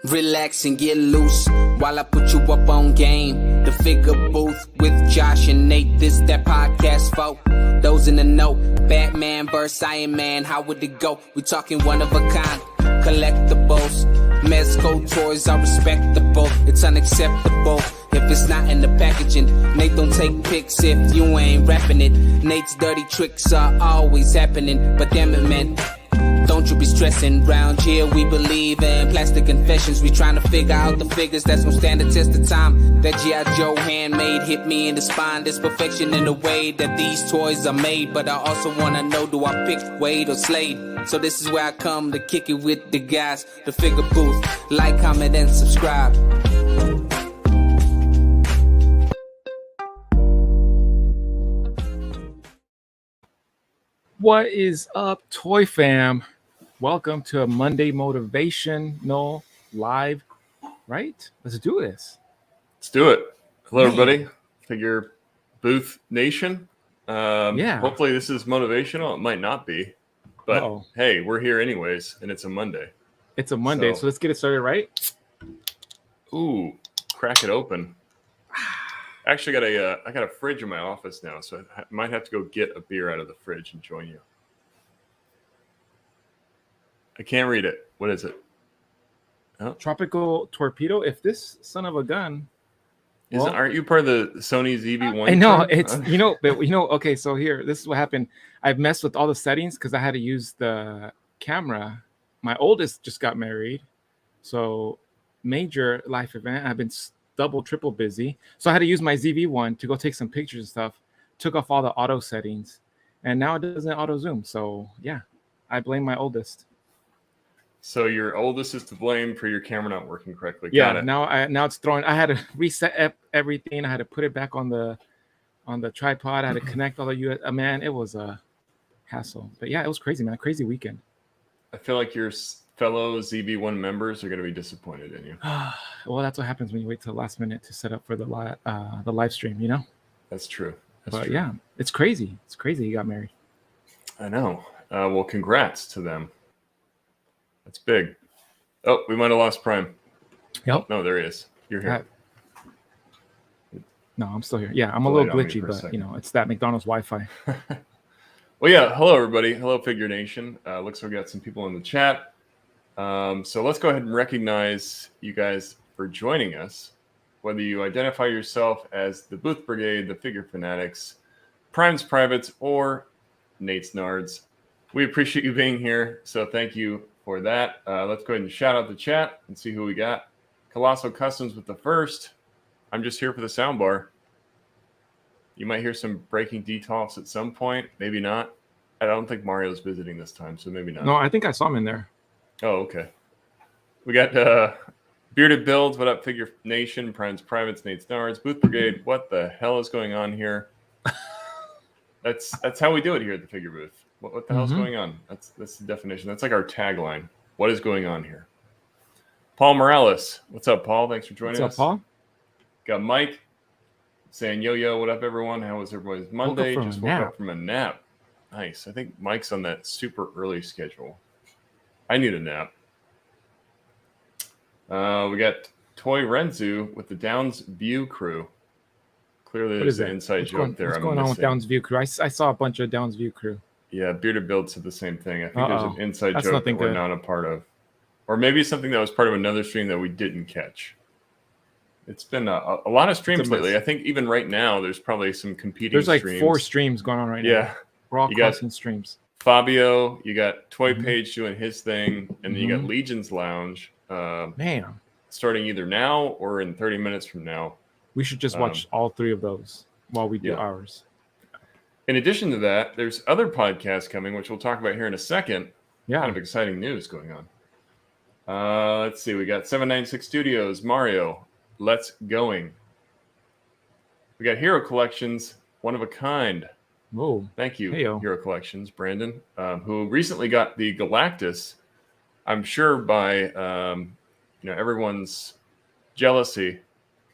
Relax and get loose while I put you up on game. The Figure Booth with Josh and Nate. This that podcast for those in the know. Batman vs. Iron Man, how would it go? We talking one of a kind, collectibles. Mezco toys are respectable. It's unacceptable if it's not in the packaging. Nate don't take pics if you ain't rapping it. Nate's dirty tricks are always happening. But damn it, man, don't you be stressing. Round here we believe in plastic confessions. We trying to figure out the figures that's gonna stand the test of time. That G.I. Joe handmade hit me in the spine. There's perfection in the way that these toys are made. But I also wanna know, do I pick Wade or Slade? So this is where I come to kick it with the guys. The Figure Booth. Like, comment, and subscribe. What is up, Toy Fam? Welcome to a Monday Motivational Live, right? Let's do this. Let's do it. Hello, everybody. Figure Booth Nation. Hopefully this is motivational. It might not be, but hey, we're here anyways, and it's a Monday. It's a Monday, so let's get it started, right? Ooh, crack it open. Actually, I got a fridge in my office now, so I might have to go get a beer out of the fridge and join you. I can't read it. What is it? Oh. Tropical Torpedo. If this son of a gun, aren't you part of the Sony ZV-1? I know it's Okay, so here, this is what happened. I've messed with all the settings because I had to use the camera. My oldest just got married, so major life event. I've been double, triple busy. So I had to use my ZV-1 to go take some pictures and stuff. Took off all the auto settings, and now it doesn't auto zoom. So yeah, I blame my oldest. So your oldest is to blame for your camera not working correctly. Yeah, now it's throwing. I had to reset everything. I had to put it back on the tripod. I had to connect all the US. Man, it was a hassle. But yeah, it was crazy, man. A crazy weekend. I feel like your fellow ZV-1 members are going to be disappointed in you. Well, that's what happens when you wait till the last minute to set up for the live stream, you know? That's true. Yeah, it's crazy. It's crazy he got married. I know. Well, congrats to them. That's big. Oh, we might have lost Prime. Yep. Oh, no, there he is. You're here. No, I'm still here. Yeah, I'm a little glitchy, but it's that McDonald's Wi-Fi. Well, yeah. Hello, everybody. Hello, Figure Nation. Looks like we got some people in the chat. So let's go ahead and recognize you guys for joining us. Whether you identify yourself as the Booth Brigade, the Figure Fanatics, Prime's Privates, or Nate's Nards, we appreciate you being here. So thank you for that. Let's go ahead and shout out the chat and see who we got. Colossal Customs with the first. I'm just here for the soundbar. You might hear some breaking detox at some point. Maybe not. I don't think Mario's visiting this time, so maybe not. No, I think I saw him in there. Oh, okay. We got Bearded Builds. What up, Figure Nation? Prime's Privates, Nate's Nards, Booth Brigade. What the hell is going on here? That's how we do it here at the Figure Booth. What the hell's going on? That's the definition. That's like our tagline. What is going on here? Paul Morales. What's up, Paul? Thanks for joining us. What's up, Paul? Got Mike saying, yo, what up, everyone? How was everybody's Monday? Just woke up from a nap. Nice. I think Mike's on that super early schedule. I need a nap. We got Toy Renzu with the Downs View crew. Clearly, there's an inside joke there. What's going on with Downs View crew? I saw a bunch of Downs View crew. Yeah, Bearded Build said the same thing. I think there's an inside joke that we're not a part of. Or maybe something that was part of another stream that we didn't catch. It's been a lot of streams lately. I think even right now, there's probably some competing streams. There's like 4 streams going on right now. Yeah. We're all crossing streams. Fabio, you got Toy Page doing his thing, and then you got Legion's Lounge. Man. Starting either now or in 30 minutes from now. We should just watch all 3 of those while we do ours. In addition to that, there's other podcasts coming, which we'll talk about here in a second. Yeah. Kind of exciting news going on. Let's see. We got 796 Studios, Mario, Let's Going. We got Hero Collections, One of a Kind. Whoa. Thank you, Hey-o. Hero Collections, Brandon, who recently got the Galactus, I'm sure by everyone's jealousy.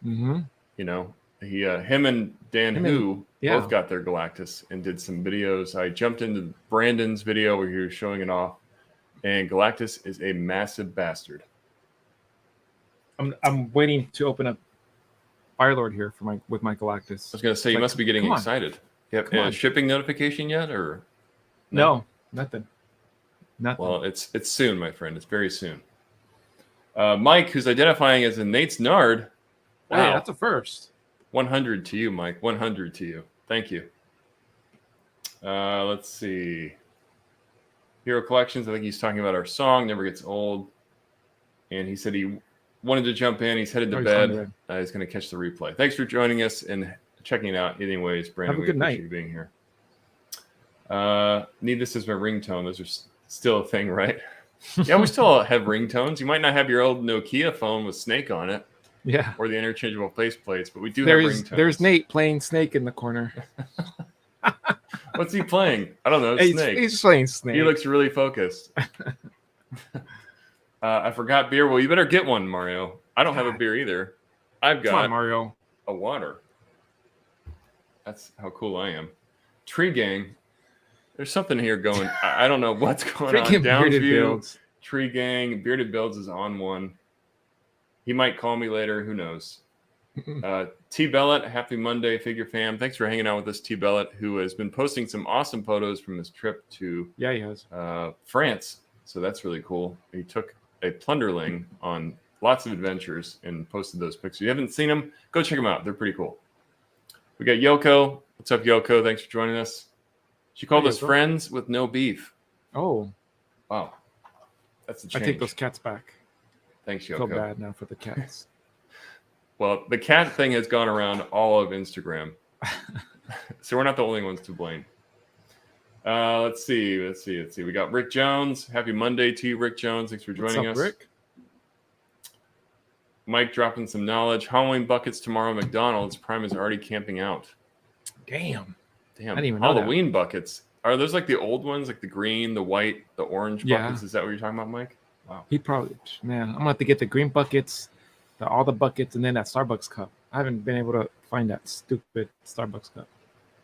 Him and Dan both got their Galactus and did some videos. I jumped into Brandon's video where he was showing it off, and Galactus is a massive bastard. I'm waiting to open up Firelord here with my Galactus. I was gonna say you must be getting excited. You have a shipping notification yet, or no? Nothing. Well, it's soon, my friend. It's very soon. Mike, who's identifying as a Nate's Nard. Wow, hey, that's a first. 100 to you, Mike. 100 to you. Thank you. Let's see. Hero Collections. I think he's talking about our song, Never Gets Old. And he said he wanted to jump in. He's headed to bed. He's going to catch the replay. Thanks for joining us and checking it out. Anyways, Brandon, have a good night. You being here. Need this as my ringtone. Those are still a thing, right? Yeah, we still have ringtones. You might not have your old Nokia phone with Snake on it. Yeah. Or the interchangeable faceplates, but we do have ringtones. There's Nate playing Snake in the corner. What's he playing? I don't know. Snake. He's playing Snake. He looks really focused. I forgot beer. Well, you better get one, Mario. I don't have a beer either. I've got Mario. A water. That's how cool I am. Tree Gang. There's something here going. I don't know what's going on. Downsview. Tree Gang. Bearded Builds is on one. He might call me later. Who knows? T. Bellet, happy Monday, Figure Fam. Thanks for hanging out with us, T. Bellet, who has been posting some awesome photos from his trip to he has. France. So that's really cool. He took a plunderling on lots of adventures and posted those pictures. If you haven't seen them, go check them out. They're pretty cool. We got Yoko. What's up, Yoko? Thanks for joining us. She called us friends with no beef. Oh. Wow. That's a change. I take those cats back. Thanks, Yoko. I feel bad now for the cats. Well, the cat thing has gone around all of Instagram. So we're not the only ones to blame. Let's see. We got Rick Jones. Happy Monday to you, Rick Jones. Thanks for joining us. Rick? Mike dropping some knowledge. Halloween buckets tomorrow at McDonald's. Prime is already camping out. Damn. I didn't even know Halloween buckets. Are those like the old ones, like the green, the white, the orange buckets? Is that what you're talking about, Mike? Wow. He probably, man, I'm going to have to get the green buckets, all the buckets, and then that Starbucks cup. I haven't been able to find that stupid Starbucks cup.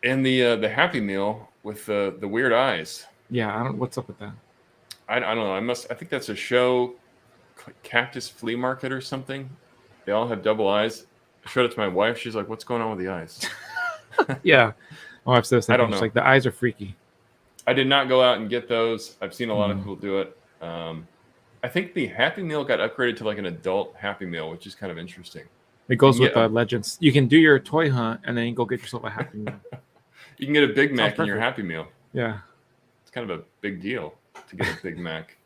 And the Happy Meal with the weird eyes. Yeah, what's up with that? I don't know. I think that's a show, Cactus Flea Market or something. They all have double eyes. I showed it to my wife. She's like, "What's going on with the eyes?" Yeah. My wife says I don't know. Like the eyes are freaky. I did not go out and get those. I've seen a lot of people do it. I think the Happy Meal got upgraded to like an adult Happy Meal, which is kind of interesting. It goes with the Legends. You can do your toy hunt and then you go get yourself a Happy Meal. You can get a Big Mac in your Happy Meal. Yeah. It's kind of a big deal to get a Big Mac.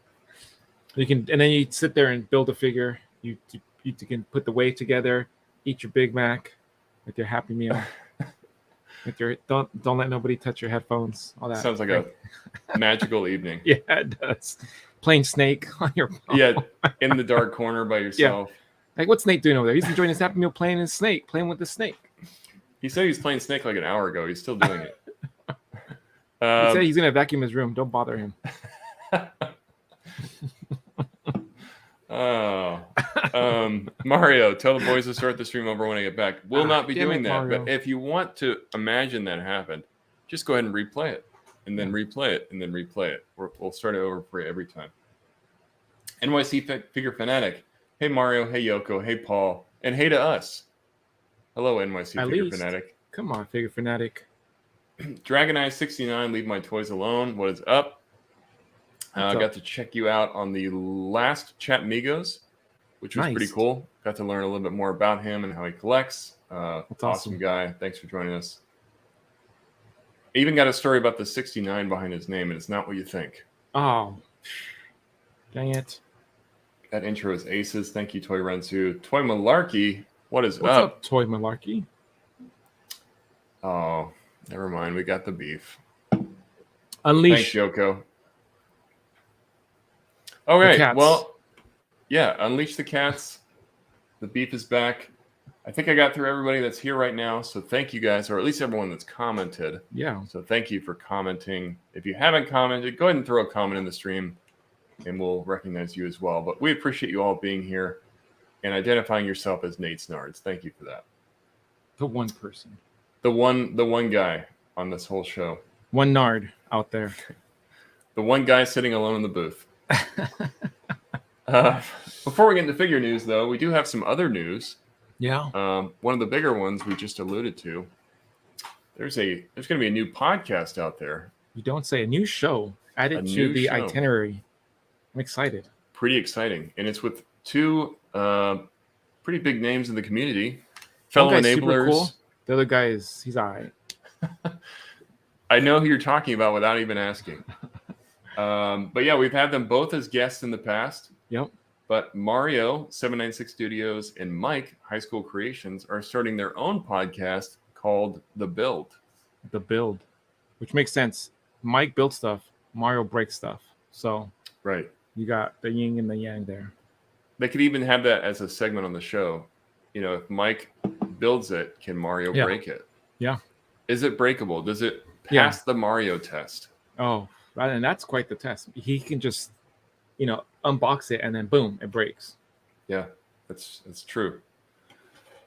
You can, and then you sit there and build a figure. You can put the weight together, eat your Big Mac with your Happy Meal. With your don't let nobody touch your headphones. All that sounds like a magical evening. Yeah, it does. Playing Snake on your phone. Yeah, in the dark corner by yourself. Yeah. Like what's Snake doing over there? He's enjoying his Happy Meal playing his Snake, playing with the Snake. He said he was playing Snake like an hour ago. He's still doing it. He said he's gonna vacuum his room. Don't bother him. Mario, tell the boys to start the stream over when I get back. We'll not be doing that, Mario. but if you want to imagine that happened, just go ahead and replay it, and then replay it, and then replay it. We'll start it over for you every time. NYC Figure Fanatic. Hey Mario, hey Yoko, hey Paul, and hey to us. Hello NYC Figure Fanatic. Come on, Figure Fanatic. Dragon Eye 69, leave my toys alone. What is up? I got to check you out on the last Chat Migos, which was pretty cool. Got to learn a little bit more about him and how he collects. Awesome guy. Thanks for joining us. I even got a story about the 69 behind his name, and it's not what you think. Oh, dang it. That intro is aces. Thank you, Toy Rensu. Toy Malarkey, what's up, Toy Malarkey? Oh, never mind. We got the beef. Unleash. Thanks, Yoko. All right. Well, yeah, unleash the cats. The beef is back. I think I got through everybody that's here right now. So thank you guys, or at least everyone that's commented. Yeah. So thank you for commenting. If you haven't commented, go ahead and throw a comment in the stream and we'll recognize you as well. But we appreciate you all being here and identifying yourself as Nate's Nards. Thank you for that. The one person. The one guy on this whole show. One Nard out there. The one guy sitting alone in the booth. Before we get into figure news, though, we do have some other news. Yeah. One of the bigger ones we just alluded to. There's going to be a new podcast out there. You don't say. A new show added to the itinerary. I'm excited. Pretty exciting. And it's with two pretty big names in the community. Fellow enablers. Super cool. The other guy he's all right. I know who you're talking about without even asking. But yeah, we've had them both as guests in the past. Yep. But Mario, 796 Studios, and Mike, High School Creations, are starting their own podcast called The Build. The Build, which makes sense. Mike builds stuff. Mario breaks stuff. So right, you got the yin and the yang there. They could even have that as a segment on the show. You know, if Mike builds it, can Mario break it? Yeah. Is it breakable? Does it pass the Mario test? Oh, and that's quite the test. He can just, unbox it and then boom, it breaks. Yeah, that's true.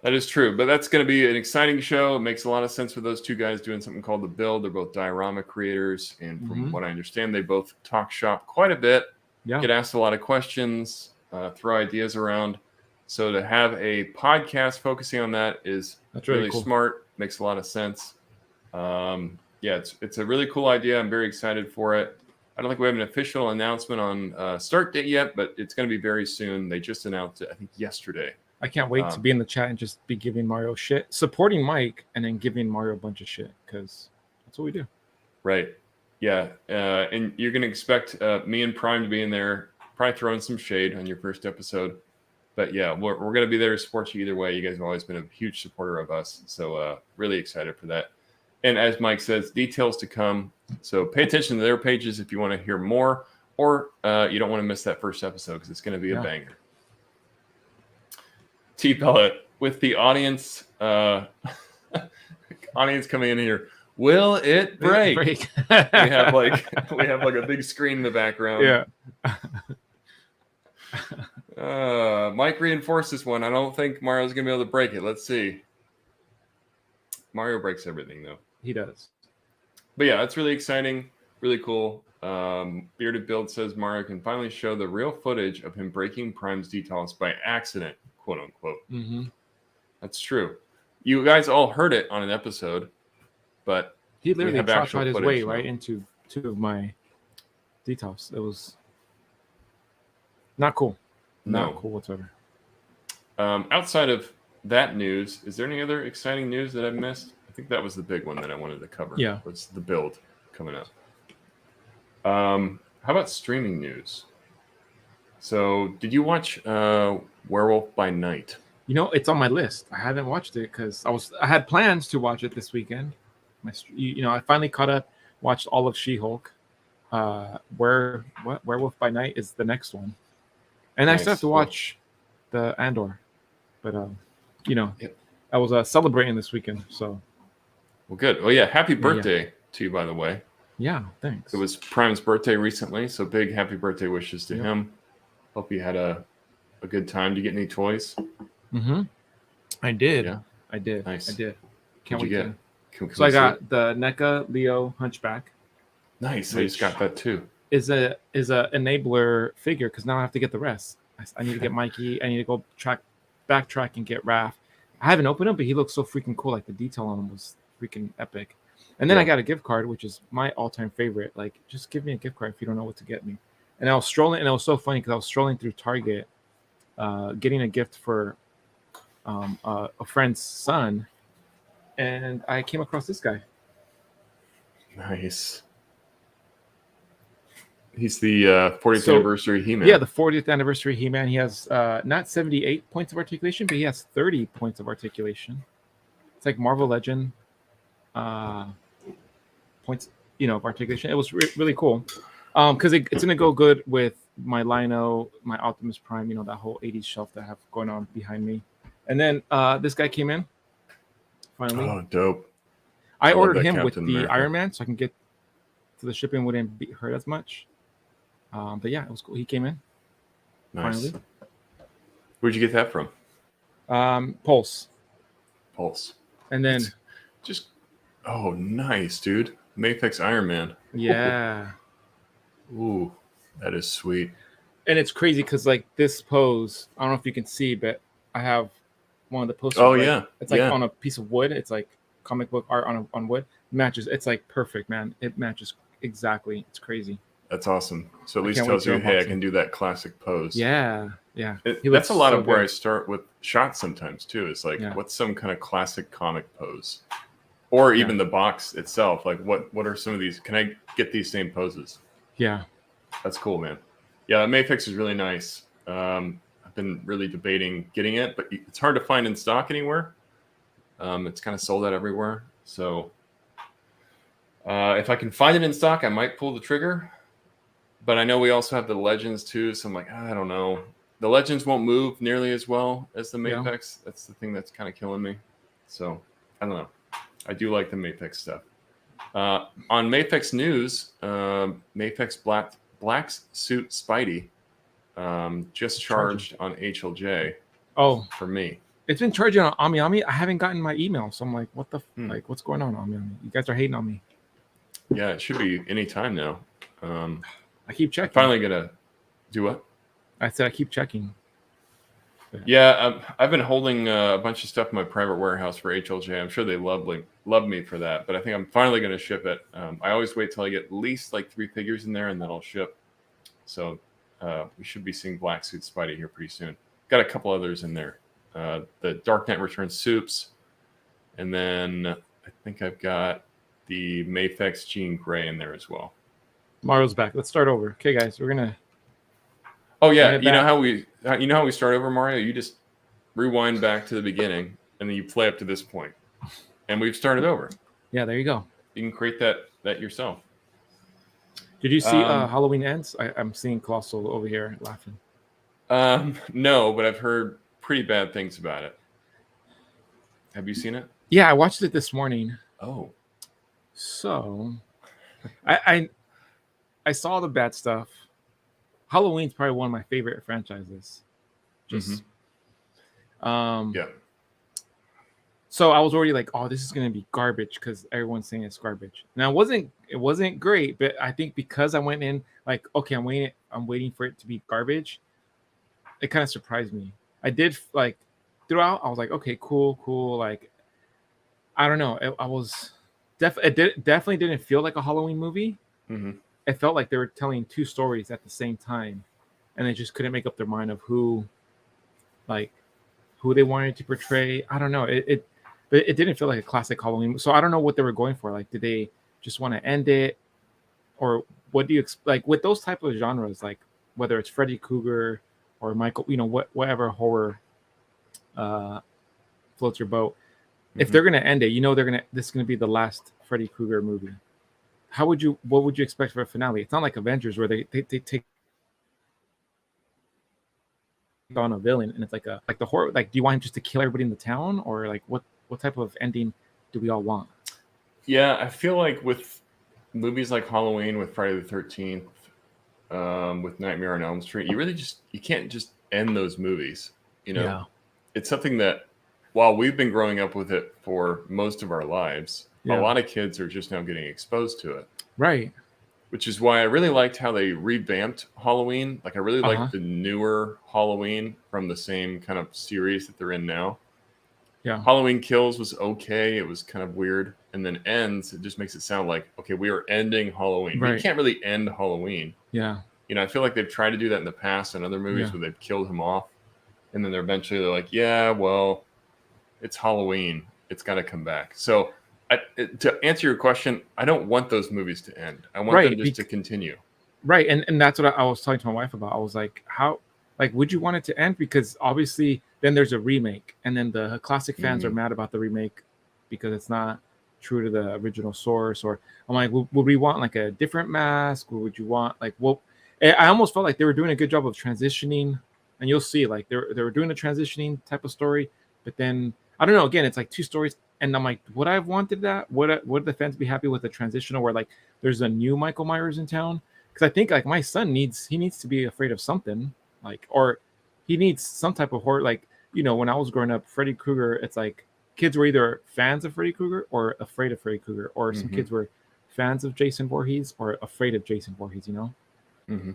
That is true. But that's going to be an exciting show. It makes a lot of sense for those two guys doing something called The Build. They're both diorama creators. And from what I understand, they both talk shop quite a bit. Yeah. Get asked a lot of questions, throw ideas around. So to have a podcast focusing on that is really cool. Smart. Makes a lot of sense. It's a really cool idea. I'm very excited for it. I don't think we have an official announcement on start date yet, but it's going to be very soon. They just announced it, I think, yesterday. I can't wait to be in the chat and just be giving Mario shit, supporting Mike, and then giving Mario a bunch of shit, because that's what we do. Right. Yeah. And you're going to expect me and Prime to be in there, probably throwing some shade on your first episode. But yeah, we're going to be there to support you either way. You guys have always been a huge supporter of us. So really excited for that. And as Mike says, details to come. So pay attention to their pages if you want to hear more, or you don't want to miss that first episode because it's going to be a banger. T-Pellet, with the audience coming in here, will it break? we have like a big screen in the background. Yeah. Mike reinforced this one. I don't think Mario's gonna be able to break it. Let's see. Mario breaks everything though. He does. But yeah, that's really exciting, really cool. Bearded Build says Mario can finally show the real footage of him breaking Prime's details by accident, quote unquote. Mm-hmm. That's true. You guys all heard it on an episode, but he literally tried his way right into two of my details. It was not cool. Not cool whatsoever. Outside of that news, is there any other exciting news that I've missed? I think that was the big one that I wanted to cover. Yeah. Was the build coming up. How about streaming news? So did you watch Werewolf by Night? It's on my list. I haven't watched it because I had plans to watch it this weekend. I finally caught up, watched all of She-Hulk. Werewolf by Night is the next one. And I still have to watch the Andor. But I was celebrating this weekend, so. Well, good. Well, yeah, happy birthday to you, by the way. Yeah, thanks. It was Prime's birthday recently, so big happy birthday wishes to him. Hope you had a good time. Did you get any toys? Mm-hmm. I did. Yeah. I did. Nice. I did. Can't wait to. So I got the NECA Leo Hunchback. Nice. I just got that too. Is a enabler figure because now I have to get the rest. I need to get Mikey. I need to go backtrack and get Raph. I haven't opened him, but he looks so freaking cool. Like the detail on him was freaking epic. And then I got a gift card, which is my all-time favorite. Like, just give me a gift card if you don't know what to get me. And I was strolling, and it was so funny because I was strolling through Target, getting a gift for a friend's son, and I came across this guy. Nice. He's the 40th anniversary He-Man. Yeah, the 40th anniversary He-Man. He has not 78 points of articulation, but he has 30 points of articulation. It's like Marvel Legend points, of articulation. It was really cool because it's going to go good with my Lino, my Optimus Prime, that whole 80s shelf that I have going on behind me. And then this guy came in, finally. Oh, dope. I ordered him with the Iron Man so I can get to the shipping, wouldn't be hurt as much. But yeah, it was cool. He came in. Nice. Finally. Where'd you get that from? Pulse. And then oh, nice, dude. Mafex Iron Man. Yeah. Ooh, that is sweet. And it's crazy because like this pose, I don't know if you can see, but I have one of the posters. Oh like, yeah, it's like on a piece of wood. It's like comic book art on wood. Matches. It's like perfect, man. It matches exactly. It's crazy. That's awesome. So at I least can't tells wait you, to hey, I unbox can do that classic pose. Yeah. That's a lot so of where I good. start with shots sometimes too. It's like, Yeah. what's some kind of classic comic pose, or even the box itself? Like, what are some of these? Can I get these same poses? Yeah. That's cool, man. Yeah, Mayfix is really nice. I've been really debating getting it, but it's hard to find in stock anywhere. It's kind of sold out everywhere. So if I can find it in stock, I might pull the trigger. But I know we also have the Legends too, so I'm like, I don't know. The Legends won't move nearly as well as the Mayfix. Yeah. That's the thing that's kind of killing me. So I don't know. I do like the Mayfix stuff. On Mayfix news, Mayfix Black Suit Spidey just charged on HLJ. Oh, for me, it's been charging on Ami. I haven't gotten my email, so I'm like, what the like? What's going on, Ami? You guys are hating on me. Yeah, it should be any time now. I keep checking. I'm finally gonna do what? I said I keep checking. Yeah, I've been holding a bunch of stuff in my private warehouse for HLJ. I'm sure they love me for that, but I think I'm finally going to ship it. I always wait till I get at least like 3 figures in there, and then I'll ship. So we should be seeing Black Suit Spidey here pretty soon. Got a couple others in there. The Dark Knight Returns Soups, and then I think I've got the Mayfix Jean Grey in there as well. Mario's back. Let's start over. Okay, guys, we're gonna. Oh yeah, you know how we start over, Mario? You just rewind back to the beginning, and then you play up to this point, and we've started over. Yeah, there you go. You can create that yourself. Did you see Halloween Ends? I'm seeing Colossal over here laughing. No, but I've heard pretty bad things about it. Have you seen it? Yeah, I watched it this morning. Oh, so I saw the bad stuff. Halloween's probably one of my favorite franchises. Just yeah. So I was already like, oh, this is gonna be garbage because everyone's saying it's garbage. Now it wasn't great, but I think because I went in like, okay, I'm waiting for it to be garbage. It kind of surprised me. I did like throughout. I was like, okay, cool. Like, I don't know. It definitely didn't feel like a Halloween movie. Mm-hmm. It felt like they were telling 2 stories at the same time, and they just couldn't make up their mind of who they wanted to portray. I don't know. It didn't feel like a classic Halloween. So I don't know what they were going for. Like, did they just want to end it, or what do you like with those type of genres? Like whether it's Freddy Krueger or Michael, whatever horror floats your boat. Mm-hmm. If they're gonna end it, this is gonna be the last Freddy Krueger movie. What would you expect for a finale? It's not like Avengers where they take on a villain and it's like the horror. Like, do you want him just to kill everybody in the town, or like what type of ending do we all want? Yeah, I feel like with movies like Halloween, with Friday the 13th, with Nightmare on Elm Street, you can't just end those movies. It's something that while we've been growing up with it for most of our lives, a lot of kids are just now getting exposed to it. Right. Which is why I really liked how they revamped Halloween. Like, I really liked the newer Halloween from the same kind of series that they're in now. Yeah. Halloween Kills was okay. It was kind of weird. And then Ends, it just makes it sound like, okay, we are ending Halloween. Right. You can't really end Halloween. Yeah. I feel like they've tried to do that in the past in other movies where they've killed him off. And then they're like, yeah, well, it's Halloween. It's got to come back. So to answer your question, I don't want those movies to end. I want them just to continue. Right. And that's what I was talking to my wife about. I was like, would you want it to end? Because obviously then there's a remake, and then the classic fans are mad about the remake because it's not true to the original source. Or I'm like, would we want like a different mask? Or would you want I almost felt like they were doing a good job of transitioning, and you'll see like they were doing a transitioning type of story, but then I don't know, again, it's like 2 stories. And I'm like, would I have wanted that? Would the fans be happy with the transitional where like there's a new Michael Myers in town? Because I think like my son needs to be afraid of something, like, or he needs some type of horror. Like, when I was growing up, Freddy Krueger, it's like kids were either fans of Freddy Krueger or afraid of Freddy Krueger, or some kids were fans of Jason Voorhees or afraid of Jason Voorhees. Mm-hmm.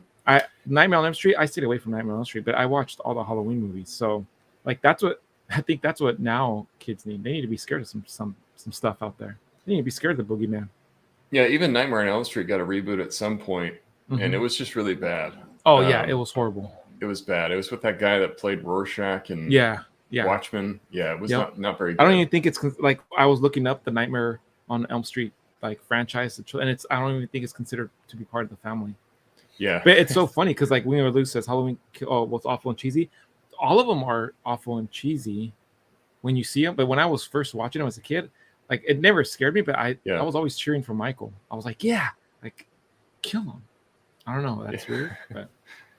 Nightmare on Elm Street. I stayed away from Nightmare on Elm Street, but I watched all the Halloween movies. So like that's what I think. That's what now kids need. They need to be scared of some stuff out there. They need to be scared of the boogeyman. Yeah, even Nightmare on Elm Street got a reboot at some point, and it was just really bad. Oh yeah, it was horrible. It was bad. It was with that guy that played Rorschach and Watchmen. Yeah, it was not very good. I don't even think it's like I was looking up the Nightmare on Elm Street like franchise, and I don't even think it's considered to be part of the family. Yeah, but it's so funny because like Wiener Lou says Halloween was awful and cheesy. All of them are awful and cheesy when you see them. But when I was first watching them as a kid, like it never scared me. But I was always cheering for Michael. I was like, yeah, like kill him. I don't know. That's weird, but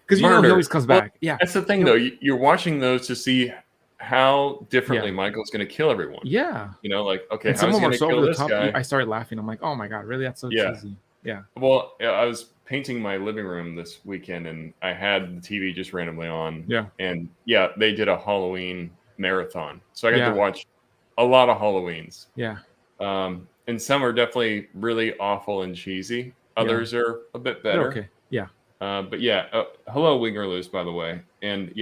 because you know he always comes back. Yeah, that's the thing though. You're watching those to see how differently Michael's going to kill everyone. Yeah, you know, like okay, and how's he going to kill this guy? I started laughing. I'm like, oh my god, really? That's so cheesy. Yeah. Well, I was painting my living room this weekend, and I had the TV just randomly on. Yeah. And they did a Halloween marathon, so I got to watch a lot of Halloweens. Yeah. And some are definitely really awful and cheesy. Others are a bit better. Okay. Yeah. But hello, Winger Loose, by the way. And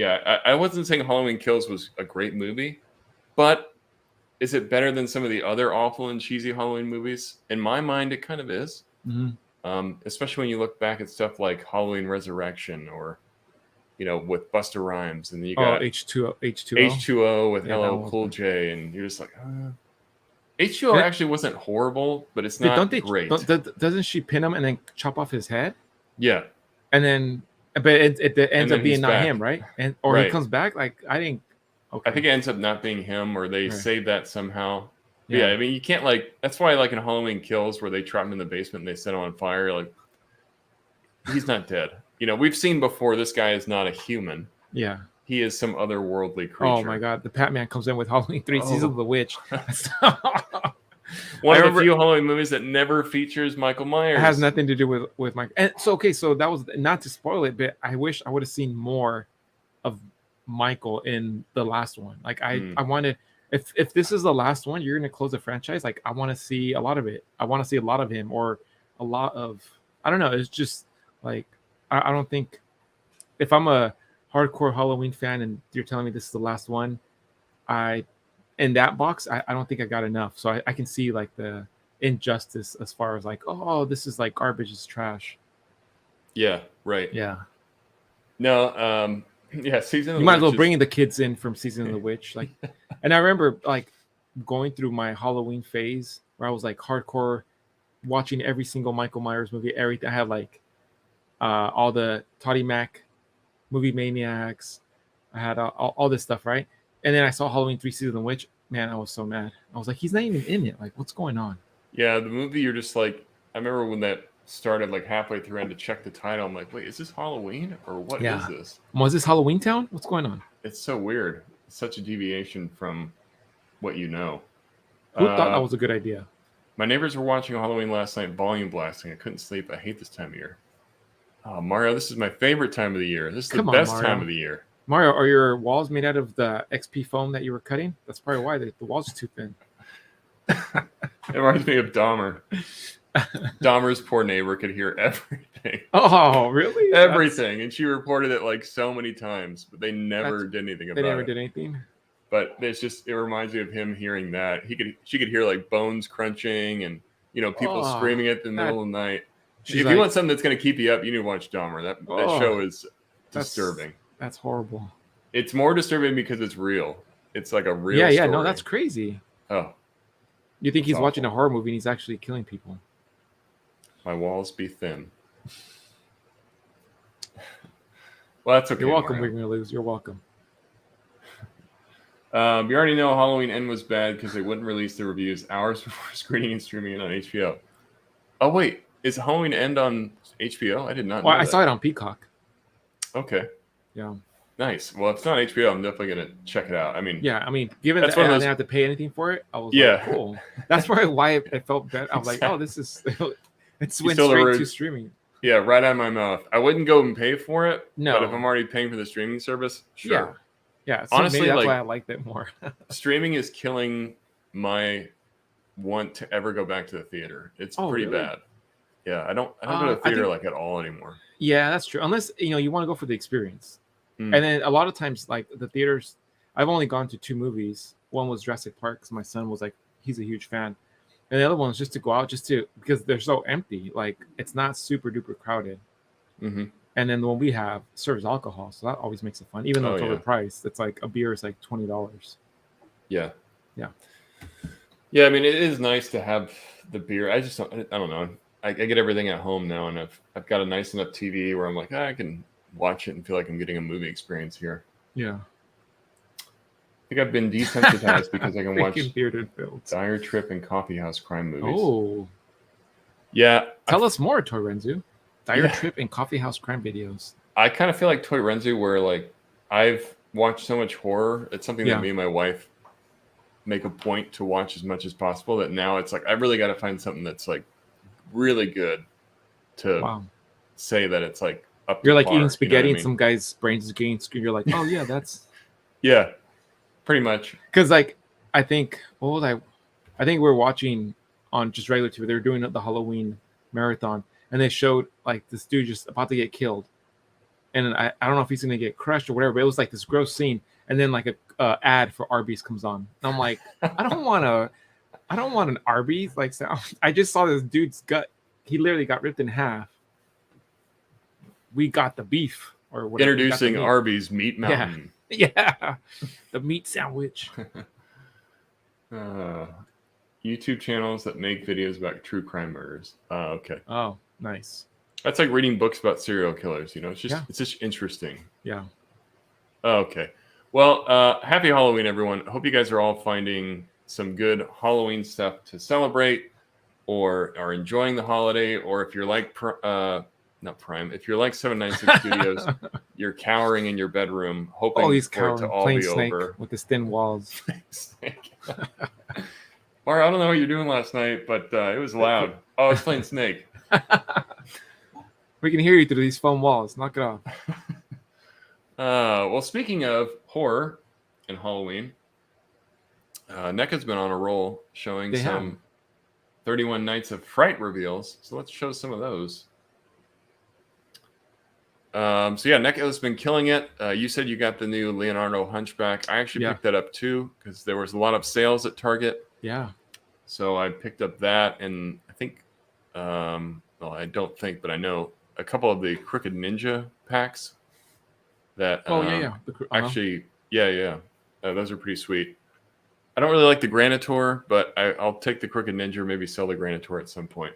I wasn't saying Halloween Kills was a great movie, but is it better than some of the other awful and cheesy Halloween movies? In my mind, it kind of is. Mm-hmm. Especially when you look back at stuff like Halloween Resurrection or, with Busta Rhymes, and then you got H2O with LL Cool J, and you're just like, H2O actually wasn't horrible, but it's not great. Doesn't she pin him and then chop off his head? Yeah. And then, but it ends up being not back. Him, right? Or he comes back. Like I think. Okay. I think it ends up not being him, or they save that somehow. Yeah. I mean, you can't that's why in Halloween Kills where they trap him in the basement and they set him on fire, like he's not dead. We've seen before this guy is not a human. Yeah. He is some otherworldly creature. Oh my god, the Batman comes in with Halloween 3 Seasons of the Witch. One of the few Halloween movies that never features Michael Myers. It has nothing to do with Michael. And so that was not to spoil it, but I wish I would have seen more of Michael in the last one. Like I wanted. If this is the last one, you're going to close the franchise. Like I want to see a lot of it. I want to see a lot of him, or a lot of, I don't know. It's just like, I don't think if I'm a hardcore Halloween fan and you're telling me this is the last one, in that box, I don't think I got enough. So I can see like the injustice as far as like, oh, this is like garbage, is trash. Yeah. Right. Yeah. No. Yeah, Season of the Witch. You might as well bring the kids in from Season of the Witch. Like, and I remember like going through my Halloween phase where I was like hardcore watching every single Michael Myers movie, everything. I had like all the Toddy Mac movie maniacs. I had all this stuff, right? And then I saw Halloween 3 Season of the Witch. Man, I was so mad. I was like, he's not even in it. Like, what's going on? Yeah, the movie, you're just like, I remember when that started like halfway through, I had to check the title. I'm like, wait, is this Halloween or what is this? Was this Halloween Town? What's going on? It's so weird. It's such a deviation from what you know. Who thought that was a good idea? My neighbors were watching Halloween last night, volume blasting. I couldn't sleep. I hate this time of year. Oh, Mario, this is my favorite time of the year. This is the best time of the year. Mario, are your walls made out of the XP foam that you were cutting? That's probably why the walls are too thin. It reminds me of Dahmer. Dahmer's poor neighbor could hear everything. Oh, really? Everything. And she reported it like so many times, but they never did anything about it. They never did anything? But it reminds me of him hearing that. She could hear like bones crunching and, people screaming at the middle of the night. If you want something that's going to keep you up, you need to watch Dahmer. That show is disturbing. That's horrible. It's more disturbing because it's real. It's like a real story. Yeah, no, that's crazy. Oh. You think he's watching a horror movie and he's actually killing people. My walls be thin. Well, that's okay. You're welcome, We're gonna lose. You're welcome. You already know Halloween End was bad because they wouldn't release the reviews hours before screening and streaming it on HBO. Oh, wait. Is Halloween End on HBO? I did not know that. I saw it on Peacock. Okay. Yeah. Nice. Well, if it's not HBO, I'm definitely going to check it out. I mean, given that I didn't have to pay anything for it, I was like, cool. That's probably why it felt bad. I was like, oh, this is... It went straight to streaming. Yeah, right out of my mouth. I wouldn't go and pay for it. No. But if I'm already paying for the streaming service, sure. Yeah. So honestly, maybe that's why I liked it more. Streaming is killing my want to ever go back to the theater. It's pretty bad. Yeah, I don't go to I theater think- like at all anymore. Yeah, that's true. Unless you want to go for the experience. Mm. And then a lot of times, like the theaters, I've only gone to 2 movies. One was Jurassic Park because my son was like, he's a huge fan, and the other one was just to go out, because they're so empty. Like it's not super duper crowded. Mm-hmm. And then the one we have serves alcohol, so that always makes it fun. Even though it's yeah. overpriced, it's like a beer is like $20. Yeah. Yeah. Yeah, I mean, it is nice to have the beer. I don't know. I get everything at home now, and I've got a nice enough TV where I'm like, I can watch it and feel like I'm getting a movie experience here. Yeah. I think I've been desensitized because I can watch Freaking bearded builds. Dire Trip and Coffee House crime movies. Oh, Yeah. tell us more, Toy Renzu. Dire Yeah. Trip and Coffee House crime videos. I kind of feel like Toy Renzu, where like I've watched so much horror. It's something Yeah. that me and my wife make a point to watch as much as possible, that now it's like I really got to find something that's like really good to Wow. say that it's like up to You're like par, eating spaghetti you know what I and mean? some guy's brains is getting screwed. You're like, oh yeah, that's Yeah, pretty much. because like I think I think we're watching on just regular TV. They were doing the Halloween marathon, and they showed like this dude just about to get killed, and I don't know if he's gonna get crushed or whatever. But it was like this gross scene, and then like a ad for Arby's comes on, and I'm like, I don't want an Arby's like sound. I just saw this dude's gut. He literally got ripped in half. We got the beef or whatever. We got the Introducing meat. Arby's Meat Mountain. Yeah, the meat sandwich. YouTube channels that make videos about true crime murders. Okay, Oh, nice. that's like reading books about serial killers. It's just Yeah. it's just interesting. Yeah. Okay. Well, happy Halloween, everyone. Hope you guys are all finding some good Halloween stuff to celebrate, or are enjoying the holiday, or if you're like not Prime, if you're like 796 Studios, you're cowering in your bedroom, hoping Oh, he's for it to cowering, all playing be Snake over. with his thin walls. Snake. Mario, I don't know what you're doing last night, but it was loud. Oh, I was playing Snake. We can hear you through these foam walls. Knock it off. Well, speaking of horror and Halloween, NECA's been on a roll showing They some have. 31 Nights of Fright reveals. So let's show some of those. So yeah, NECA's been killing it. You said you got the new Leonardo Hunchback. I actually picked that up too because there was a lot of sales at Target. Yeah. So I picked up that, and I think, well, I don't think, but I know a couple of the Crooked Ninja packs. That actually, those are pretty sweet. I don't really like the Granitor, but I'll take the Crooked Ninja, maybe sell the Granitor at some point.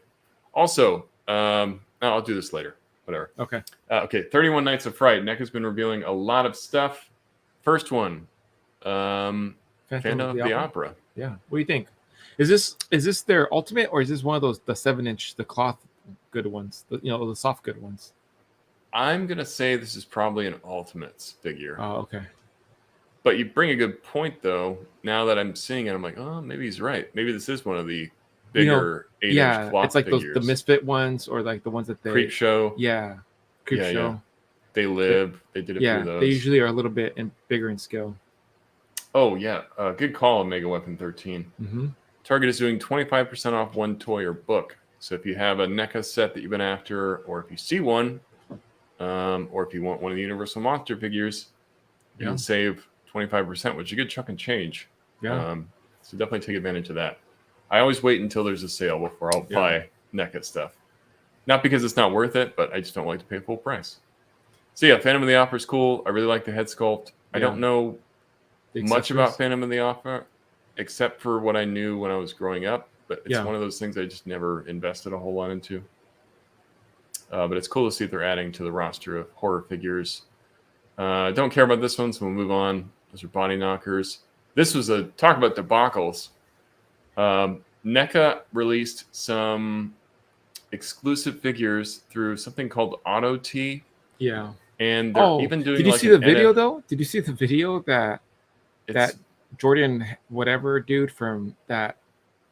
Also, no, I'll do this later. Whatever. Okay. Okay, 31 Nights of Fright. NECA's been revealing a lot of stuff. First one, Phantom of the Opera. Yeah. What do you think? Is this their ultimate, or is this one of those the 7-inch, the cloth good ones, the soft good ones? I'm gonna say this is probably an Ultimates figure. Oh, okay. But you bring a good point, though. Now that I'm seeing it, I'm like, oh, maybe he's right. Maybe this is one of the bigger 8-inch cloth it's like figures. the Misfit ones, or like the ones that they Creep Show. Yeah, Creep Show. Yeah. They Live. They did a few of those. They usually are a little bit bigger in scale. Oh yeah, good call, Mega Weapon 13. Mm-hmm. Target is doing 25% off one toy or book. So if you have a NECA set that you've been after, or if you see one, or if you want one of the Universal Monster figures, you can save 25%, which is a good chunk of change. Yeah. So definitely take advantage of that. I always wait until there's a sale before I'll buy NECA stuff. Not because it's not worth it, but I just don't like to pay full price. So yeah, Phantom of the Opera is cool. I really like the head sculpt. I don't know much about Phantom of the Opera, except for what I knew when I was growing up. But it's one of those things I just never invested a whole lot into. But it's cool to see if they're adding to the roster of horror figures. Don't care about this one, so we'll move on. Those are body knockers. This was a talk about debacles. NECA released some exclusive figures through something called Auto T. Yeah. And they're even doing. Did you see the video though? Did you see the video that Jordan whatever dude from that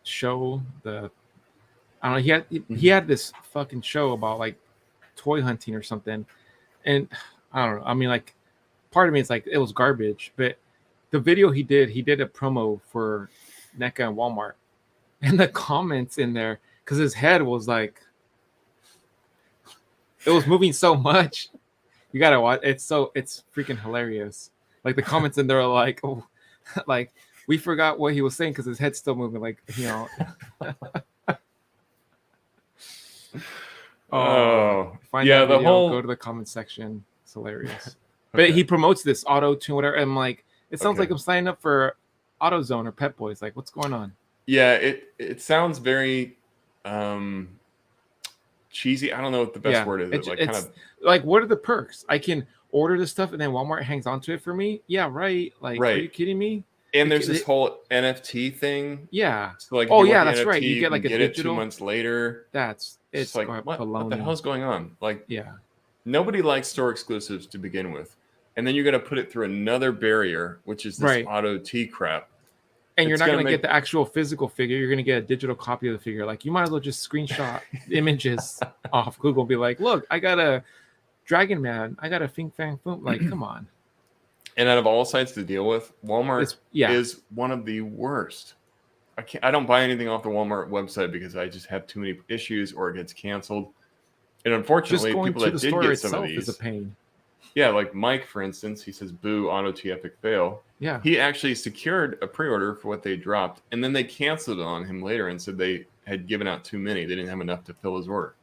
show? I don't know. He had this fucking show about like toy hunting or something, and I don't know. I mean, like, part of me is like it was garbage, but the video he did a promo for NECA and Walmart, and the comments in there, because his head was like It was moving so much. You gotta watch. It's freaking hilarious. Like the comments in there are like, oh, like we forgot what he was saying because his head's still moving. Like, you know. Find that video, go to the comment section. It's hilarious. But he promotes this auto tune, whatever. And I'm like, it sounds like I'm signing up for AutoZone or Pep Boys. Like, what's going on? Yeah, it sounds very cheesy. I don't know what the best word is. It's like, what are the perks? I can order the stuff and then Walmart hangs on to it for me. Yeah, right. Like, are you kidding me? And there's this whole NFT thing. Yeah. So like, that's NFT, right. You get like a digital. It 2 months later. It's like what the hell's going on? Like, nobody likes store exclusives to begin with, and then you're gonna put it through another barrier, which is this auto T crap. And you're not gonna get the actual physical figure. You're gonna get a digital copy of the figure. Like, you might as well just screenshot images off Google. And be like, look, I got a Dragon Man. I got a Fing Fang Foom. Like, come on. And out of all sites to deal with, Walmart is one of the worst. I don't buy anything off the Walmart website because I just have too many issues or it gets canceled. And unfortunately, people that did get some of these is a pain. Yeah, like Mike, for instance, he says, "Boo, Auto T epic fail." Yeah, he actually secured a pre-order for what they dropped, and then they canceled it on him later and said they had given out too many. They didn't have enough to fill his order.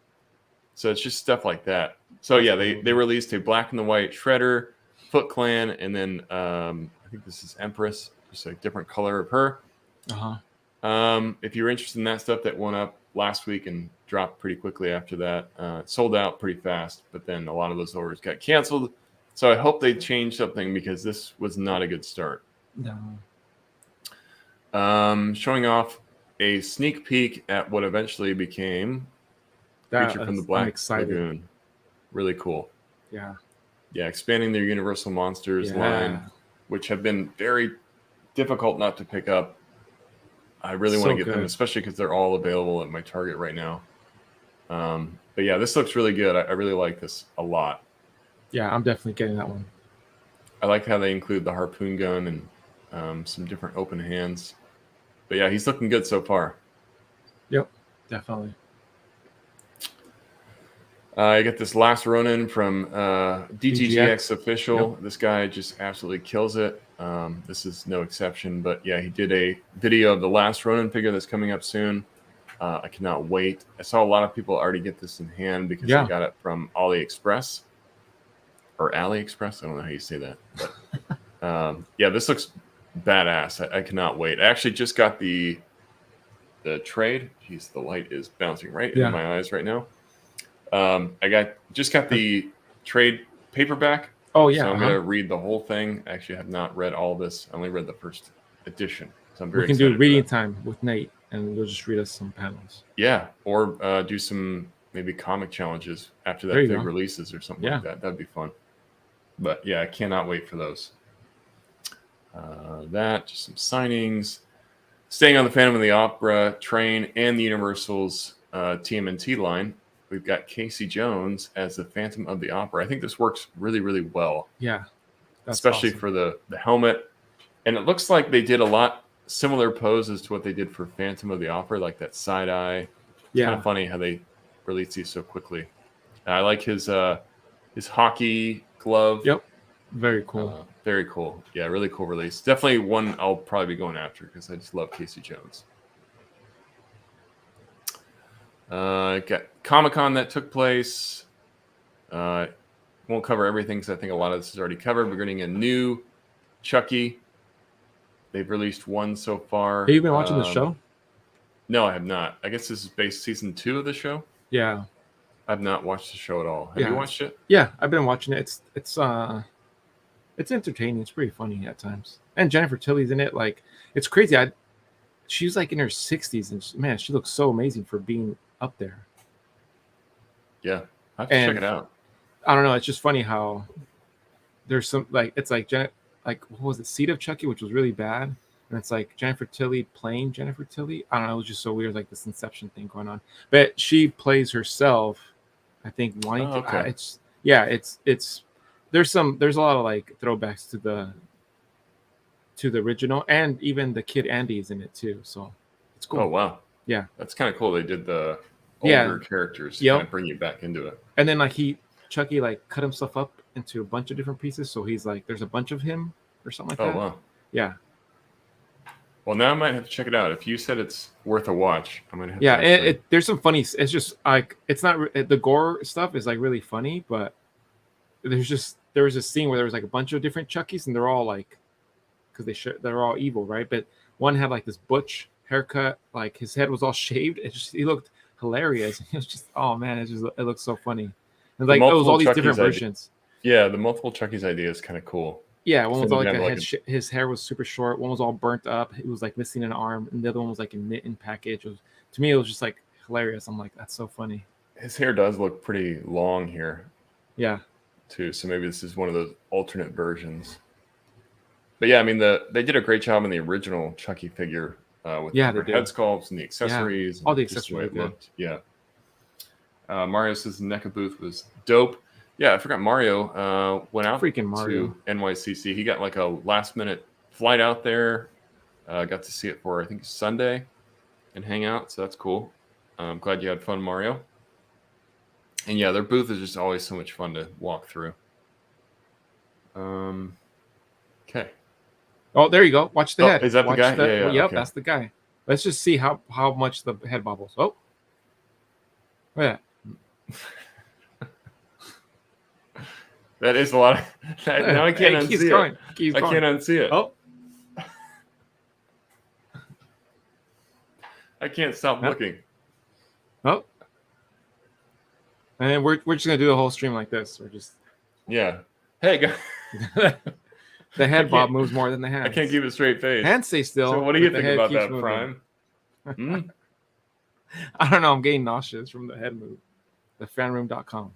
So it's just stuff like that. So yeah, they released a black and the white Shredder, Foot Clan, and then I think this is Empress, just a different color of her. If you're interested in that stuff, that went up last week and dropped pretty quickly after that. It sold out pretty fast, but then a lot of those orders got canceled. So I hope they change something because this was not a good start. No. Showing off a sneak peek at what eventually became Creature from the Black Lagoon. Really cool. Yeah. Yeah, expanding their Universal Monsters line, which have been very difficult not to pick up. I really want to get them, especially because they're all available at my Target right now. But yeah, this looks really good. I really like this a lot. Yeah, I'm definitely getting that one. I like how they include the harpoon gun and some different open hands. But yeah, he's looking good so far. Yep, definitely. I got this Last Ronin from DTGX Official. Yep. This guy just absolutely kills it. This is no exception. But yeah, he did a video of the Last Ronin figure that's coming up soon. I cannot wait. I saw a lot of people already get this in hand because they got it from AliExpress. Or AliExpress? I don't know how you say that. But yeah, this looks badass. I cannot wait. I actually just got the trade. Jeez, the light is bouncing right in my eyes right now. I just got the trade paperback. Oh yeah. So I'm gonna read the whole thing. I actually have not read all this. I only read the first edition. So I'm very excited. We can do reading time with Nate, and you'll just read us some panels. Yeah, or do some maybe comic challenges after that thing releases or something like that. That'd be fun. But yeah, I cannot wait for those. Just some signings. Staying on the Phantom of the Opera train and the Universal's TMNT line, we've got Casey Jones as the Phantom of the Opera. I think this works really, really well. Yeah. Especially for the helmet. And it looks like they did a lot similar poses to what they did for Phantom of the Opera, like that side eye. Yeah. Kind of funny how they released these so quickly. I like his hockey glove. Yep. Very cool. Very cool. Yeah, really cool release. Definitely one I'll probably be going after because I just love Casey Jones. Got Comic-Con that took place. Won't cover everything because I think a lot of this is already covered. We're getting a new Chucky. They've released one so far. Have you been watching the show? No, I have not. I guess this is based season 2 of the show. Yeah. I've not watched the show at all. Have you watched it? Yeah, I've been watching it. It's entertaining. It's pretty funny at times. And Jennifer Tilly's in it. Like, it's crazy. She's like in her 60s, and man, she looks so amazing for being up there. Yeah, I have to check it out. I don't know. It's just funny how there's some it's like what was it, Seed of Chucky, which was really bad, and it's like Jennifer Tilly playing Jennifer Tilly. I don't know. It was just so weird, like this Inception thing going on. But she plays herself. I think wanting to. It's there's a lot of like throwbacks to the original, and even the kid Andy is in it too. So it's cool. Oh wow. Yeah, that's kind of cool. They did the older characters to Yep. kind of bring you back into it. And then like Chucky like cut himself up into a bunch of different pieces, so he's like there's a bunch of him or something like that. Oh wow. Yeah. Well, now I might have to check it out. If you said it's worth a watch, I'm gonna have Yeah, to actually... there's some funny. It's just like it's not the gore stuff is like really funny, but there was a scene where there was like a bunch of different Chuckies, and they're all like, because they're all evil, right? But one had like this butch haircut, like his head was all shaved. He looked hilarious. It was just, oh man, it looked so funny. And like it was all these different versions. Yeah, the multiple Chucky's idea is kind of cool. Yeah, one was all like his hair was super short. One was all burnt up. It was like missing an arm, and the other one was like a knit-in package. To me, it was just like hilarious. I'm like, that's so funny. His hair does look pretty long here. Yeah. Too. So maybe this is one of those alternate versions. But yeah, I mean, they did a great job in the original Chucky figure with the head sculpts and the accessories. Yeah. All the accessories. Yeah. Mario says the NECA booth was dope. Yeah, I forgot Mario went out to NYCC. He got like a last minute flight out there. Got to see it for, I think, Sunday and hang out. So that's cool. I'm glad you had fun, Mario. And yeah, their booth is just always so much fun to walk through. Okay. Oh, there you go. Watch the head. Is that the guy? Yeah, yep, okay. That's the guy. Let's just see how much the head bobbles. Oh. Yeah. That is a lot of... Now I can't unsee it. I can't unsee it. Oh. I can't stop looking. Oh. And we're just gonna do the whole stream like this. We're just... Yeah. Hey, guys. The head bob moves more than the hands. I can't keep a straight face. Hands stay still. So what do you think about that, Prime? I don't know. I'm getting nauseous from the head move. Thefanroom.com.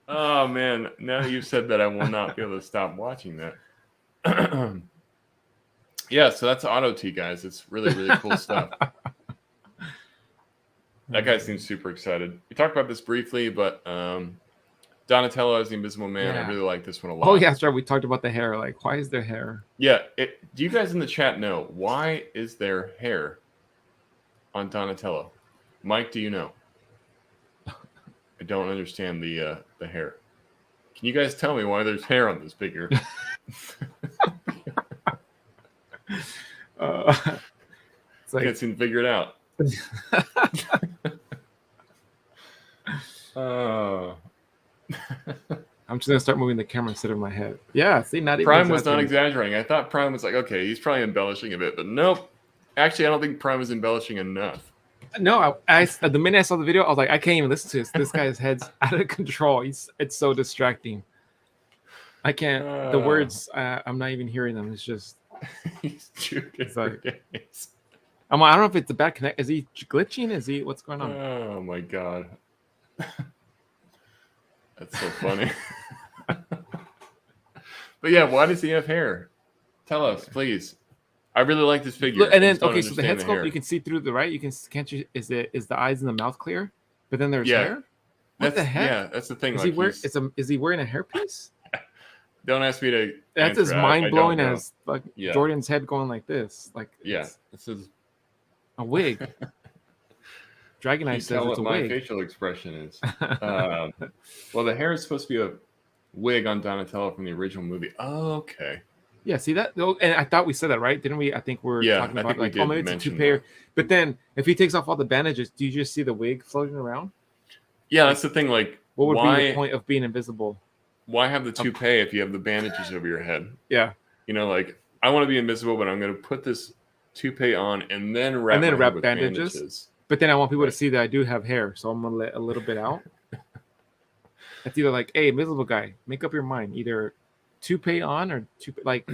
Oh, man. Now that you've said that, I will not be able to stop watching that. Yeah, so that's Auto T, guys. It's really, really cool stuff. That guy seems super excited. We talked about this briefly, but Donatello as the Invisible Man, I really like this one a lot. Oh, yeah, that's right. We talked about the hair. Like, why is there hair? Yeah. Do you guys in the chat know why is there hair on Donatello? Mike, do you know? I don't understand the hair. Can you guys tell me why there's hair on this figure? It's like... I can't seem to figure it out. I'm just gonna start moving the camera instead of my head. Yeah, see, not even Prime was not exaggerating. I thought Prime was like, okay, he's probably embellishing a bit, but nope. Actually, I don't think Prime is embellishing enough. No, I the minute I saw the video, I was like, I can't even listen to this. This guy's head's out of control. It's so distracting. I can't. The words, I'm not even hearing them. It's just. He's shooting like, I don't know if it's a bad connect. Is he glitching? Is he? What's going on? Oh my god, that's so funny. But yeah, why does he have hair? Tell us, please. I really like this figure. Look, and then so the head sculpt you can see through the right. You can't you? Is the eyes and the mouth clear? But then there's hair. What the heck? Yeah, that's the thing. Is he wearing a hairpiece? Don't ask me to. That's as mind blowing as like Jordan's head going like this. Like this is a wig. Dragon Eye says it's a my wig. Facial expression is. Well, the hair is supposed to be a wig on Donatello from the original movie. Oh, okay. Yeah, see that? And I thought we said that, right? Didn't we? I think we're talking about like, oh, maybe it's a two-pair. But then if he takes off all the bandages, do you just see the wig floating around? Yeah, that's the thing. Like, what would be the point of being invisible? Why have the toupee if you have the bandages over your head? Yeah. You know, like, I want to be invisible, but I'm going to put this toupee on and then wrap bandages. But then I want people to see that I do have hair, so I'm going to let a little bit out. It's either like, hey, invisible guy, make up your mind. Either toupee on or toupee. Like,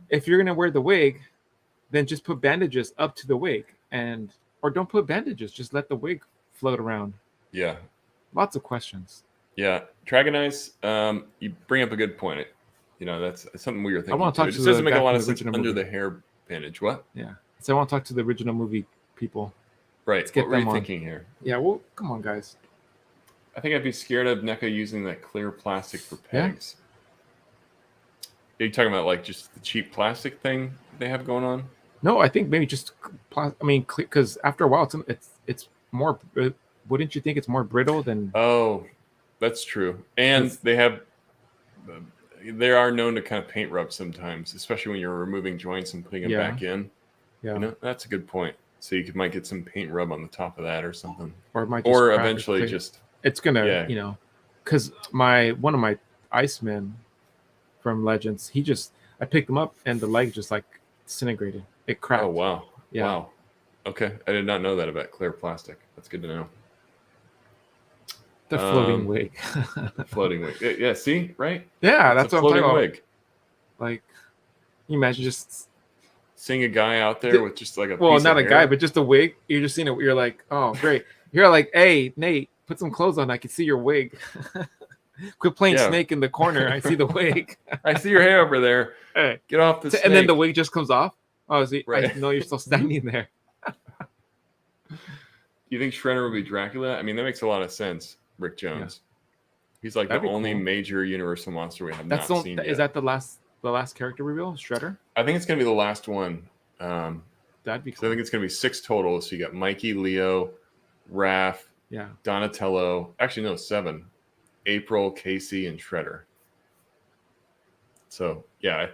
if you're going to wear the wig, then just put bandages up to the wig. Or don't put bandages. Just let the wig float around. Yeah. Lots of questions. Yeah, Dragon Eyes, you bring up a good point. You know, that's something we were thinking. I want to talk to to it doesn't make a lot of sense under the hair bandage. What? Yeah. So I want to talk to the original movie people. Right. Let's get what were them you on. Thinking here? Yeah, well, come on, guys. I think I'd be scared of NECA using that clear plastic for pegs. Yeah. Are you talking about like just the cheap plastic thing they have going on? No, I think maybe just. I mean, because after a while, it's more. Wouldn't you think it's more brittle than? Oh, that's true. And they are known to kind of paint rub sometimes, especially when you're removing joints and putting them back in. Yeah. You know, that's a good point. So might get some paint rub on the top of that or something, Or it might just crack eventually just. It's gonna, because one of my Icemen from Legends, I picked him up and the leg just like disintegrated. It cracked. Oh wow! Yeah. Wow. Okay, I did not know that about clear plastic. That's good to know. The floating wig. Floating wig. Yeah. See, right? Yeah, that's what I'm talking about. Wig. Like, can you imagine just seeing a guy out there with just like a well, piece not of a hair? guy, but just a wig. You're just seeing it. You're like, oh, great. You're like, hey, Nate, put some clothes on. I can see your wig. Quit playing snake in the corner. I see the wig. I see your hair over there. Hey, get off the snake. And then the wig just comes off. Oh, right. I know you're still standing there. Do you think Shredder would be Dracula? I mean, that makes a lot of sense. Rick Jones. Yeah. He's like the only major Universal monster we have not seen yet. Is that the last character reveal, Shredder? I think it's going to be the last one. That'd be cool. So I think it's going to be 6 total. So you got Mikey, Leo, Raph, Donatello. Actually, no, 7. April, Casey, and Shredder. So, yeah,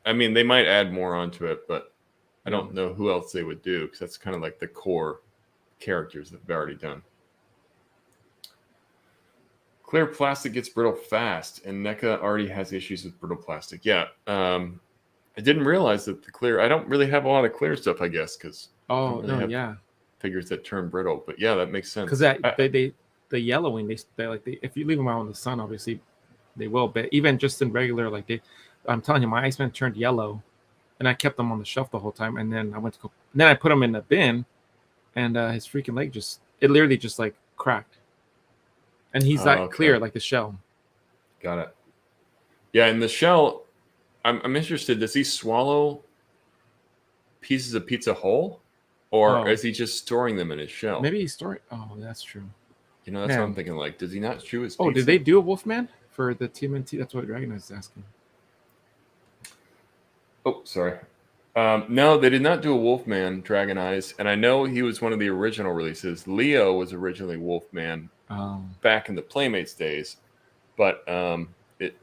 I mean, they might add more onto it, but I don't know who else they would do because that's kind of like the core characters that they've already done. Clear plastic gets brittle fast, and NECA already has issues with brittle plastic. Yeah, I didn't realize that I don't really have a lot of clear stuff, I guess, because figures that turn brittle. But yeah, that makes sense. Because the yellowing, if you leave them out in the sun, obviously they will. But even just in regular, I'm telling you, my Iceman turned yellow, and I kept them on the shelf the whole time. And then I put them in the bin, and his freaking leg literally just like cracked. And he's clear, like the shell. Got it. Yeah, and the shell, I'm interested. Does he swallow pieces of pizza whole, or is he just storing them in his shell? Maybe he's storing. Oh, that's true. You know, that's what I'm thinking. Like, does he not chew his pizza? Oh, did they do a Wolfman for the TMNT? That's what Dragon is asking. Oh, sorry. No, they did not do a Wolfman, Dragon Eyes, and I know he was one of the original releases. Leo was originally Wolfman back in the Playmates days, but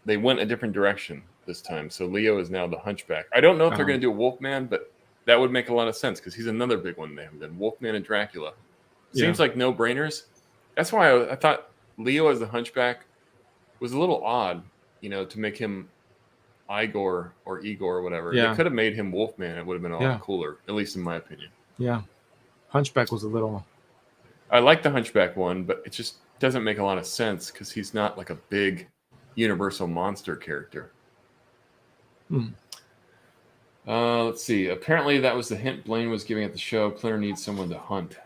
they went a different direction this time. So Leo is now the Hunchback. I don't know if they're going to do a Wolfman, but that would make a lot of sense because he's another big one they haven't done. Wolfman and Dracula. Seems like no-brainers. That's why I thought Leo as the Hunchback was a little odd, to make him Igor or Igor or whatever. They could have made him Wolfman. It would have been a lot cooler, at least in my opinion. Yeah. Hunchback was a little... I like the Hunchback one, but it just doesn't make a lot of sense because he's not like a big Universal monster character. Let's see. Apparently that was the hint Blaine was giving at the show. Planner needs someone to hunt.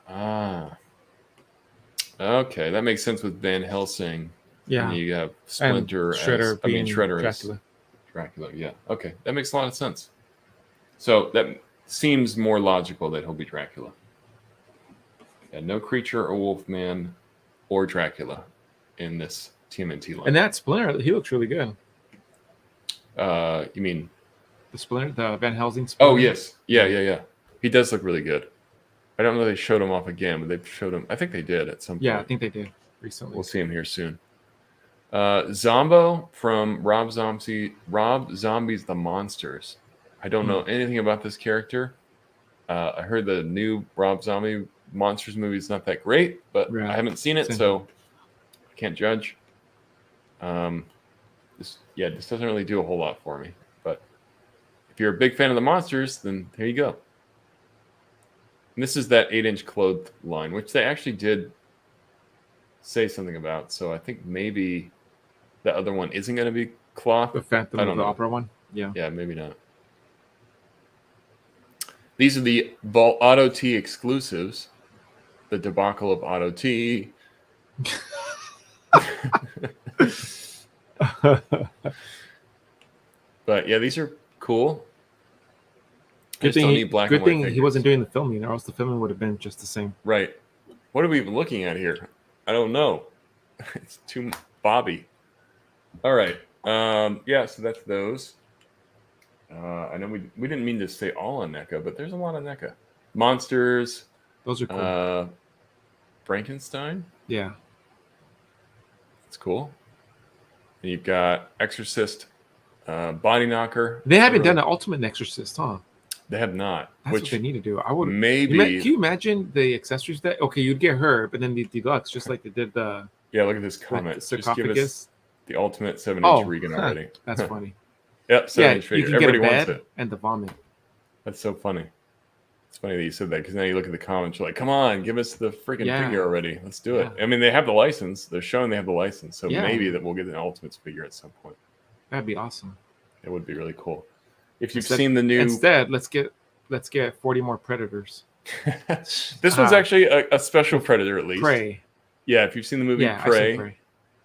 Okay, that makes sense with Van Helsing. Yeah. And you have Splinter and Shredder Shredder Dracula. Dracula, yeah. Okay, that makes a lot of sense. So that seems more logical that he'll be Dracula. Yeah, no creature or Wolfman or Dracula in this TMNT line. And that Splinter, he looks really good. You mean the Splinter, the Van Helsing Splinter? Oh yes, yeah. He does look really good. I don't know if they showed him off again, but they showed him. I think they did at some point. Yeah, I think they did recently. We'll see him here soon. Zombo from Rob Zombie's The Monsters. I don't know anything about this character. I heard the new Rob Zombie Monsters movie is not that great, but I haven't seen it, so I can't judge. This doesn't really do a whole lot for me. But if you're a big fan of the monsters, then there you go. And this is that 8-inch clothed line, which they actually did say something about. So I think maybe the other one isn't going to be cloth. The Phantom of the Opera one? Yeah. Yeah, maybe not. These are the Auto T exclusives. The debacle of Auto T. But yeah, these are cool. Good thing he wasn't doing the filming, or else the filming would have been just the same. Right. What are we even looking at here? I don't know. It's too Bobby. All right. So that's those. I know we didn't mean to say all on NECA, but there's a lot of NECA. Monsters. Those are cool. Frankenstein. Yeah. That's cool. And you've got Exorcist, Body Knocker. They haven't done an Ultimate Exorcist, huh? They have not. That's what they need to do. I would maybe. Can you imagine the accessories that? Okay, you'd get her, but then the deluxe, just like they did the. Yeah, look at this comment. The sarcophagus. Just give us the ultimate 7-inch Regan already. That's funny. Yep, 7-inch figure. You can Everybody get a bed wants it. and the vomit. That's so funny. It's funny that you said that because now you look at the comments, you're like, come on, give us the freaking figure already. Let's do it. I mean, they have the license. They're showing they have the license. So maybe that we'll get an Ultimates figure at some point. That'd be awesome. It would be really cool. If you've seen the new... Instead, let's get 40 more Predators. This one's actually a special Predator, at least. Prey. Yeah, if you've seen the movie Prey. Prey.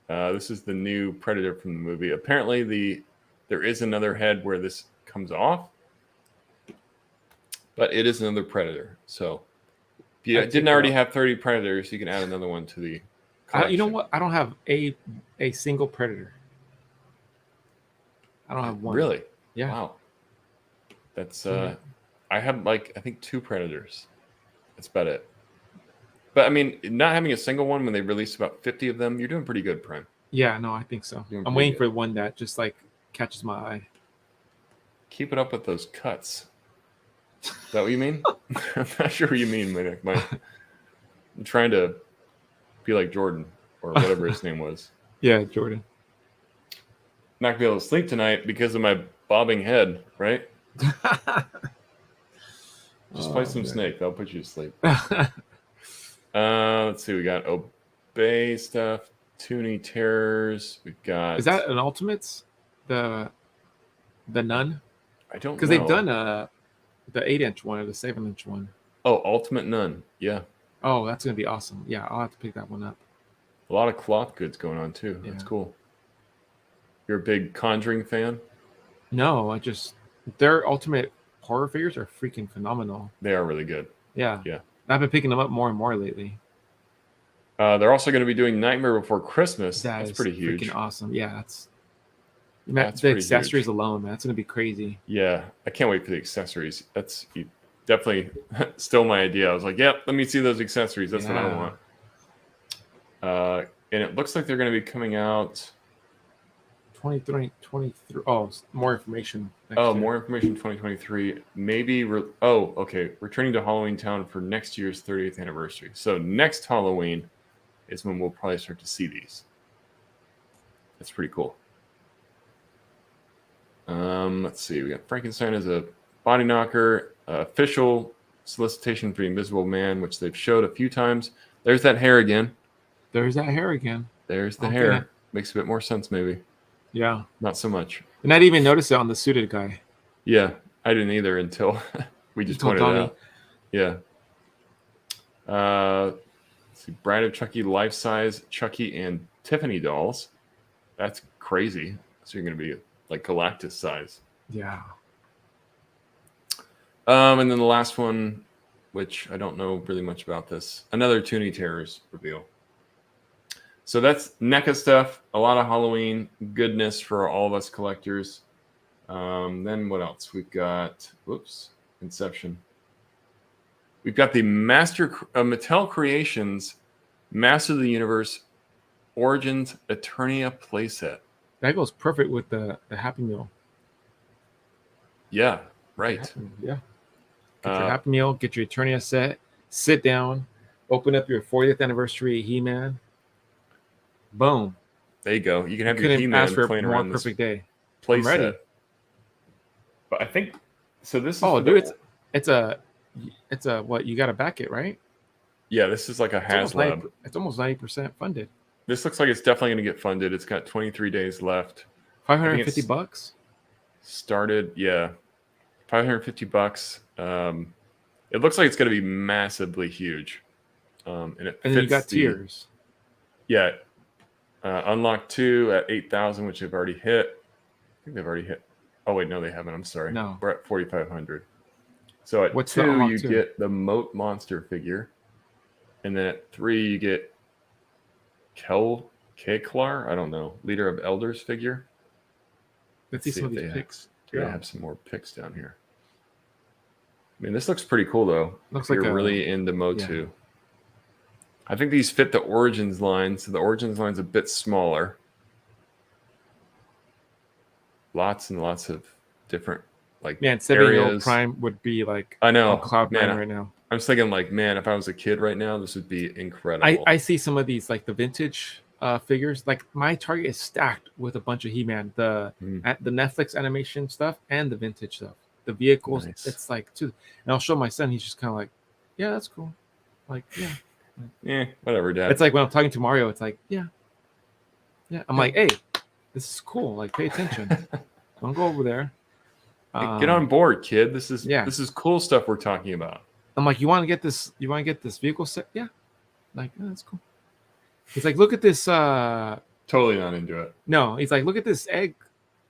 This is the new Predator from the movie. Apparently, there is another head where this comes off. But it is another Predator. So if you didn't already have 30 Predators, you can add another one to the collection. You know what? I don't have a single Predator. I don't have one. Really? Yeah. Wow. That's I have I think 2 Predators. That's about it. But I mean, not having a single one when they released about 50 of them, you're doing pretty good, Prem. Yeah, no, I think so. I'm waiting for one that just catches my eye. Keep it up with those cuts. Is that what you mean? I'm not sure what you mean. I'm trying to be like Jordan or whatever his name was. Yeah, Jordan. Not gonna be able to sleep tonight because of my bobbing head, right? Just play some Snake. That'll put you to sleep. Let's see. We got Obey stuff, Toonie Terrors. We got. Is that an Ultimates? The Nun? I don't know. Because they've done the 8-inch one or the 7-inch one. Oh, Ultimate Nun. Yeah. Oh, that's gonna be awesome. Yeah, I'll have to pick that one up. A lot of cloth goods going on too. That's cool. You're a big Conjuring fan? No, their Ultimate horror figures are freaking phenomenal. They are really good. Yeah. Yeah. I've been picking them up more and more lately. They're also going to be doing Nightmare Before Christmas. That's pretty huge. Freaking awesome. Yeah, that's the accessories alone, man. That's going to be crazy. Yeah, I can't wait for the accessories. You definitely stole my idea. I was like, yep, let me see those accessories. That's what I want. And it looks like they're going to be coming out 23. Oh, more information. More information 2023. Maybe. Okay. Returning to Halloween Town for next year's 30th anniversary. So next Halloween is when we'll probably start to see these. That's pretty cool. Let's see. We got Frankenstein as a body knocker. Official solicitation for the Invisible Man, which they've showed a few times. There's that hair again. There's the hair. Makes a bit more sense, maybe. Yeah. Not so much. And I didn't even notice it on the suited guy. Yeah, I didn't either until we just pointed it out. Yeah. Let's see, Bride of Chucky life-size Chucky and Tiffany dolls. That's crazy. So you're going to be like Galactus size. Yeah. And then the last one, which I don't know really much about this, another Toonie Terrors reveal. So that's NECA stuff. A lot of Halloween goodness for all of us collectors. Then what else? We've got, Inception. We've got the Mattel Creations Master of the Universe Origins Eternia playset. That goes perfect with the Happy Meal. Yeah, right. Yeah. Get your Happy Meal, get your Eternia set, sit down, open up your 40th anniversary He-Man. Boom. There you go. You can have your He-Man playing around this perfect day. play set. But I think so. This is it's a what you got to back it, right? Yeah, this is like a HasLab. It's almost 90% funded. This looks like it's definitely going to get funded. It's got 23 days left. $550. Started, yeah, $550. It looks like it's going to be massively huge. And then you got tiers. Yeah. Unlock 2 at 8,000, which they've already hit. I think they've already hit. Oh, wait, no, they haven't. I'm sorry. No. We're at 4,500. So at What's 2, you get the Moat Monster figure. And then at 3, you get Keklar, I don't know, Leader of Elders figure. Let's see some of these pics. Here, I have some more pics down here. I mean, this looks pretty cool though. Looks if like you're really into Motu. Yeah. I think these fit the Origins line, so the Origins line's a bit smaller. Lots and lots of different man. 7-year-old Prime would be like I know on cloud man, nine right now. I was thinking like, man, if I was a kid right now, this would be incredible. I see some of these like the vintage figures. Like my Target is stacked with a bunch of He-Man, the Netflix animation stuff and the vintage stuff. The vehicles, nice. It's like too. And I'll show my son. He's just kind of like, yeah, that's cool. Like, yeah. Yeah, whatever, Dad. It's like when I'm talking to Mario, it's like, yeah. I'm like, hey, this is cool. Like, pay attention. Don't go over there. Hey, get on board, kid. This is cool stuff we're talking about. I'm like, you want to get this vehicle set? Yeah. Like, yeah, that's cool. He's like, look at this. Totally not into it. No, he's like, look at this egg.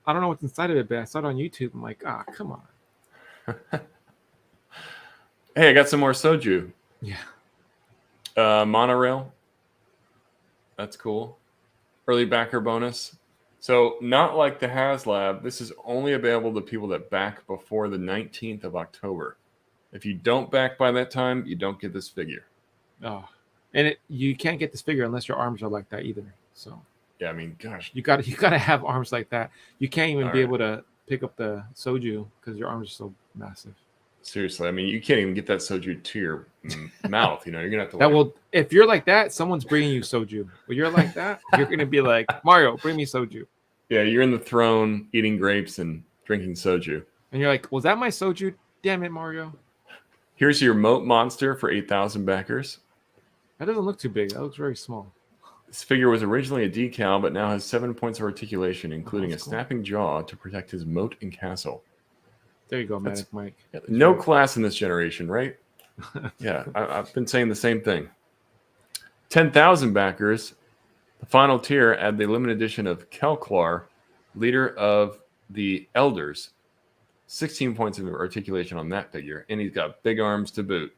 I don't know what's inside of it, but I saw it on YouTube. I'm like, come on. Hey, I got some more soju. Yeah. Monorail. That's cool. Early backer bonus. So not like the HasLab, this is only available to people that back before the 19th of October. If you don't back by that time, you don't get this figure. Oh, and you can't get this figure unless your arms are like that either. So yeah, I mean, gosh, you got to have arms like that. You can't even be able to pick up the soju because your arms are so massive. Seriously, I mean, you can't even get that soju to your mouth. You know, you're gonna have to. That will. If you're like that, someone's bringing you soju. When you're like that, you're gonna be like, Mario, bring me soju. Yeah, you're in the throne eating grapes and drinking soju. And you're like, was that my soju? Damn it, Mario. Here's your Moat Monster for 8,000 backers. That doesn't look too big. That looks very small. This figure was originally a decal, but now has 7 points of articulation, including a snapping jaw to protect his moat and castle. There you go, Manic Mike. No class in this generation, right? Yeah, I've been saying the same thing. 10,000 backers. The final tier add the limited edition of Kelklar, leader of the Elders. 16 points of articulation on that figure, and he's got big arms to boot.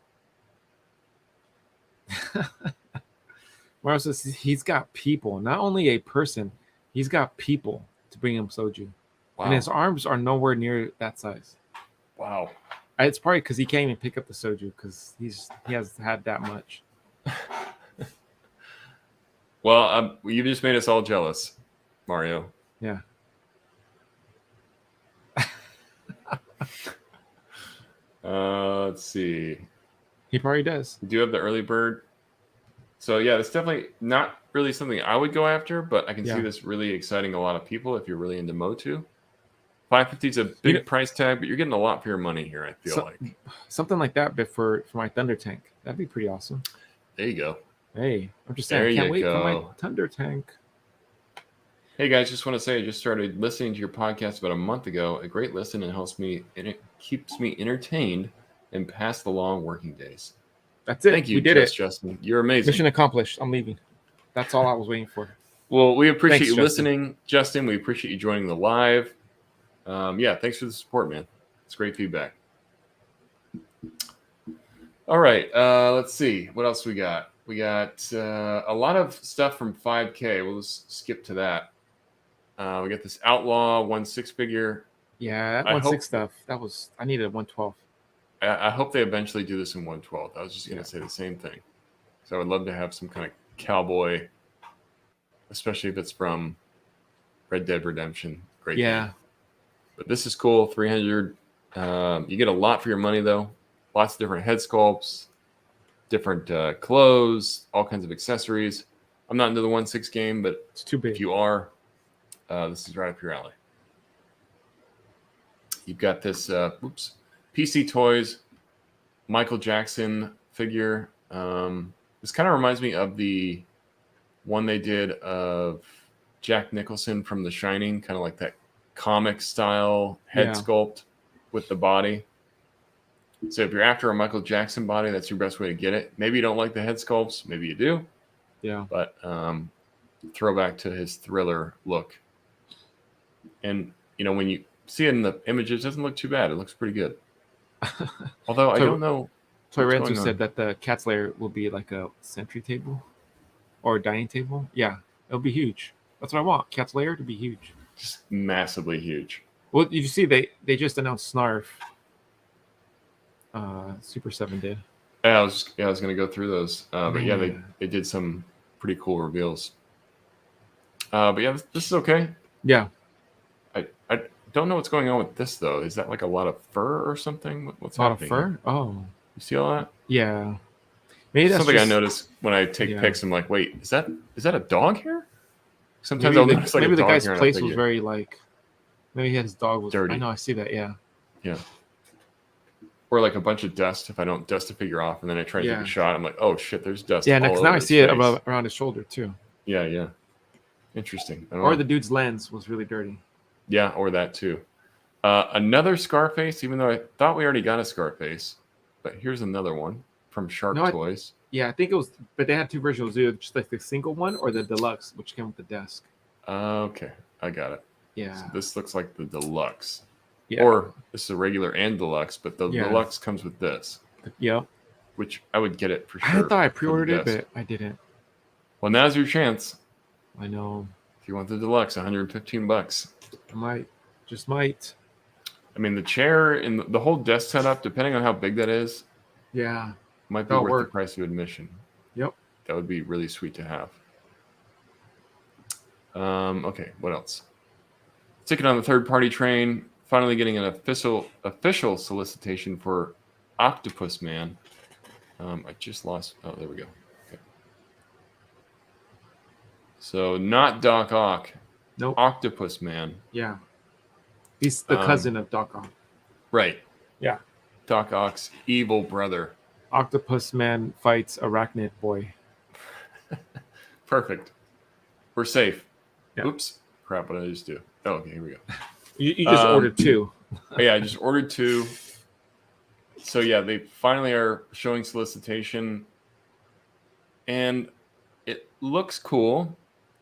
Mario says he's got people, not only a person, he's got people to bring him soju. Wow. And his arms are nowhere near that size. Wow. It's probably because he can't even pick up the soju because he has had that much. Well, you just made us all jealous, Mario. Yeah. Let's see. He probably does. You do have the early bird. So yeah, it's definitely not really something I would go after, but I can see this really exciting a lot of people if you're really into Motu. $550 is a big price tag, but you're getting a lot for your money here, I feel like. Something like that, but for my Thunder Tank. That'd be pretty awesome. There you go. Hey, I'm just saying, I can't wait for my Thunder Tank. Hey guys, just want to say I just started listening to your podcast about a month ago. A great listen and helps me, and it keeps me entertained and past the long working days. That's it. Thank you, we did it, Justin. You're amazing. Mission accomplished. I'm leaving. That's all I was waiting for. Well, we appreciate you listening, Justin. We appreciate you joining the live. Thanks for the support, man. It's great feedback. All right, let's see. What else we got? We got a lot of stuff from 5K. We'll just skip to that. We got this Outlaw 1/6 figure. Yeah, that 1/6 stuff. I needed a 112. I hope they eventually do this in 112. I was just going to say the same thing. So I would love to have some kind of cowboy, especially if it's from Red Dead Redemption. Great game. But this is cool. 300. You get a lot for your money, though. Lots of different head sculpts, different clothes, all kinds of accessories. I'm not into the 1/6 game, but it's too big. If you are, this is right up your alley. You've got this PC Toys Michael Jackson figure. This kind of reminds me of the one they did of Jack Nicholson from The Shining, kind of like that comic style head sculpt with the body. So if you're after a Michael Jackson body, that's your best way to get it. Maybe you don't like the head sculpts. Maybe you do. Yeah. But throwback to his Thriller look. And, when you see it in the images, it doesn't look too bad. It looks pretty good. Although I don't know. Toy Ransom said that the cat's lair will be like a sentry table or a dining table. Yeah, it'll be huge. That's what I want. Cat's lair to be huge. Just massively huge. Well, you see, they just announced Snarf. Super 7 did. Yeah, I was gonna go through those, but yeah, Man. they did some pretty cool reveals. But yeah, this is okay. Yeah. I don't know what's going on with this though. Is that like a lot of fur or something? What's A lot of happening? fur. Here? Oh, You see all that? yeah. Maybe that's Something I just, notice when I take yeah. pics. I'm like, wait, is that a dog hair? Sometimes Maybe I'll the, notice like maybe a the dog guy's hair on a place was figure. very like. Maybe his dog was Dirty. I know. I see that. Yeah. Yeah. Or like a bunch of dust if I don't dust a figure off, and then I try to take Yeah. a shot. I'm like, oh shit, there's dust. Yeah. all Because over now I his see it face. around his shoulder too. Yeah, yeah. Interesting. I don't Or know. the dude's lens was really dirty. Yeah, or that too. Another Scarface, even though I thought we already got a Scarface, but here's another one from Shark Toys. Yeah, I think it was, but they had two versions. Either just like the single one or the deluxe, which came with the desk. Okay, I got it. Yeah. So this looks like the deluxe. Yeah. Or this is a regular and deluxe, but the Yeah. deluxe comes with this. Yeah. Which I would get it for sure. I thought I for the pre-ordered it, desk. but I didn't. Well, now's your chance. I know. If you want the deluxe, $115. I might. Just might. I mean, the chair and the whole desk setup, depending on how big that is, Yeah. might be That'll worth work. the price of admission. Yep. That would be really sweet to have. Okay, what else? Ticket on the third-party train. Finally getting an official solicitation for Octopus Man. I just lost. Oh, there we go. Okay. So not Doc Ock. Nope. Octopus Man. Yeah. He's the cousin of Doc Ock. Right. Yeah. Doc Ock's evil brother. Octopus Man fights Arachnid Boy. Perfect. We're safe. Yeah. Oops. Crap, what did I just do? Oh, okay, here we go. You just ordered two. Oh, yeah, I just ordered two. So yeah, they finally are showing solicitation. And it looks cool.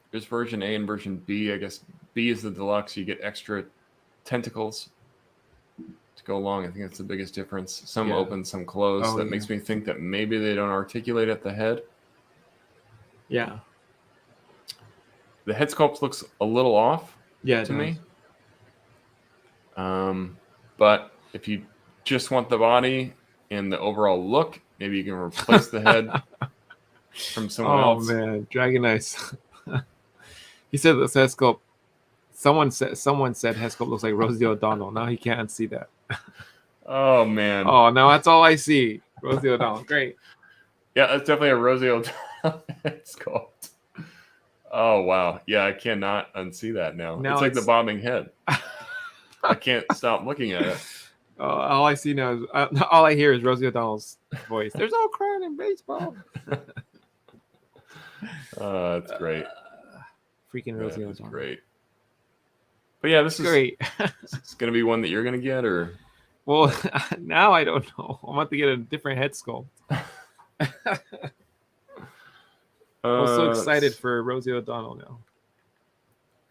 There's version A and version B. I guess B is the deluxe. You get extra tentacles to go along. I think that's the biggest difference. Some open, some closed. Oh, That makes me think that maybe they don't articulate at the head. Yeah. The head sculpt looks a little off to me. But if you just want the body and the overall look, maybe you can replace the head from someone else. Oh man, Dragon Ice. He said this head sculpt. Someone said head sculpt looks like Rosie O'Donnell. Now he can't see that. Oh man. Oh, now that's all I see. Rosie O'Donnell. Great. Yeah, that's definitely a Rosie O'Donnell head sculpt. Oh wow. Yeah, I cannot unsee that now. It's like the bobbing head. I can't stop looking at it. All I see now is all I hear is Rosie O'Donnell's voice. There's no crying in baseball. That's great. Freaking Rosie That's O'Donnell. great. But yeah, this is Great. It's gonna be one that you're gonna get, or Well, now I don't know. I'm about to get a different head sculpt. I'm so excited for Rosie O'Donnell now.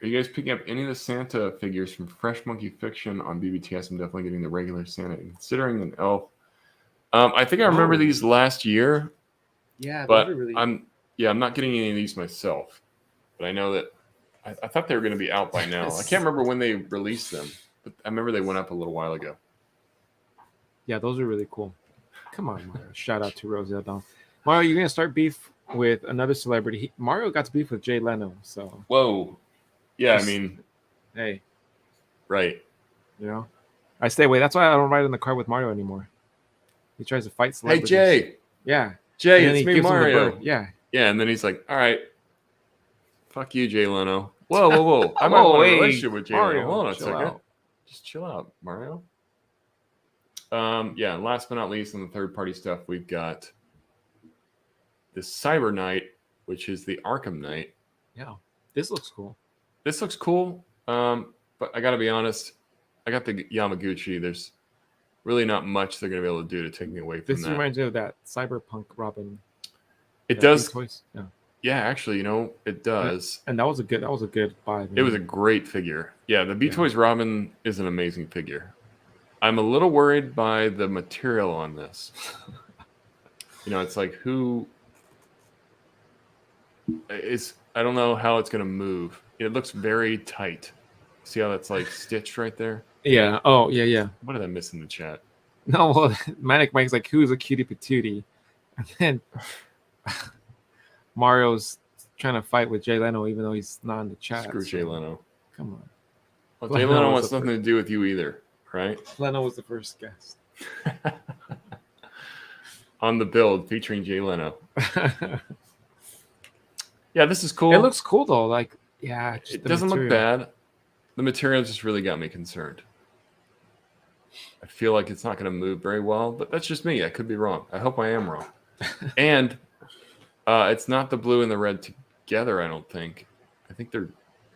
Are you guys picking up any of the Santa figures from Fresh Monkey Fiction on BBTS? I'm definitely getting the regular Santa, and considering an elf. I think I remember these last year. Yeah, but really... I'm not getting any of these myself. But I know that I thought they were going to be out by now. I can't remember when they released them, but I remember they went up a little while ago. Yeah, those are really cool. Come on, Mario. Shout out to Rosie O'Donnell. Mario, you're going to start beef with another celebrity. Mario got to beef with Jay Leno, so... Whoa. Yeah, I mean... Hey. Right. You know? I stay away. That's why I don't ride in the car with Mario anymore. He tries to fight celebrities. Hey, Jay. Yeah. Jay, And then it's he me, gives him the Mario. bird. Yeah. Yeah, and then he's like, all right. Fuck you, Jay Leno. Whoa. I might want a relationship with Jay Mario, Leno. Hold on a chill second. out. Just chill out, Mario. Yeah, last but not least, on the third-party stuff, we've got the Cyber Knight, which is the Arkham Knight. Yeah. This looks cool. This looks cool, but I got to be honest. I got the Yamaguchi. There's really not much they're going to be able to do to take me away from This that. reminds me of that Cyberpunk Robin. It does. Toys. Yeah. Yeah, actually, it does. And that was a good buy. Man. It was a great figure. Yeah, the B-Toys Robin is an amazing figure. I'm a little worried by the material on this. It's like I don't know how it's going to move. It looks very tight. See how that's like stitched right there? Yeah. Oh, yeah, yeah. What did I miss in the chat? No, well, Manic Mike's like, who's a cutie patootie? And then Mario's trying to fight with Jay Leno, even though he's not in the chat. Screw Jay Leno. Come on. Well, Jay Leno wants nothing to do with you either, right? Leno was the first guest. On the build featuring Jay Leno. Yeah, this is cool. It looks cool though. Like, yeah, it doesn't look bad. The material just really got me concerned. I feel like it's not going to move very well, but that's just me. I could be wrong. I hope I am wrong. And it's not the blue and the red together, I don't think. I think they're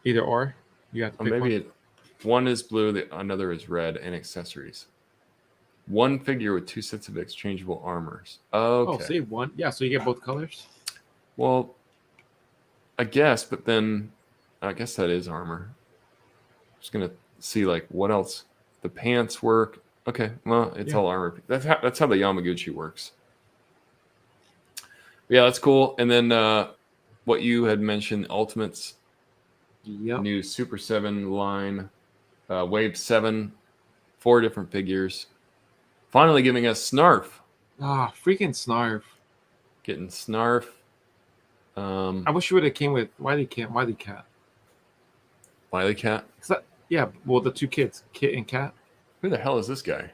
either or. You have to pick maybe one is blue, another is red, and accessories. One figure with 2 sets of exchangeable armors. Okay. Oh, see, one. Yeah, so you get both colors? Well, I guess, but then I guess that is armor. Just gonna see like what else. The pants work. Okay, well, it's all armor. That's how the Yamaguchi works. Yeah, that's cool. And then what you had mentioned, Ultimates. Yep. New Super 7 line, Wave 7, 4 different figures. Finally giving us Snarf. Ah, freaking Snarf. Getting Snarf. I wish you would have came with Wiley Cat. Wiley Cat? Yeah, well, the 2 kids, Kit and Cat. Who the hell is this guy?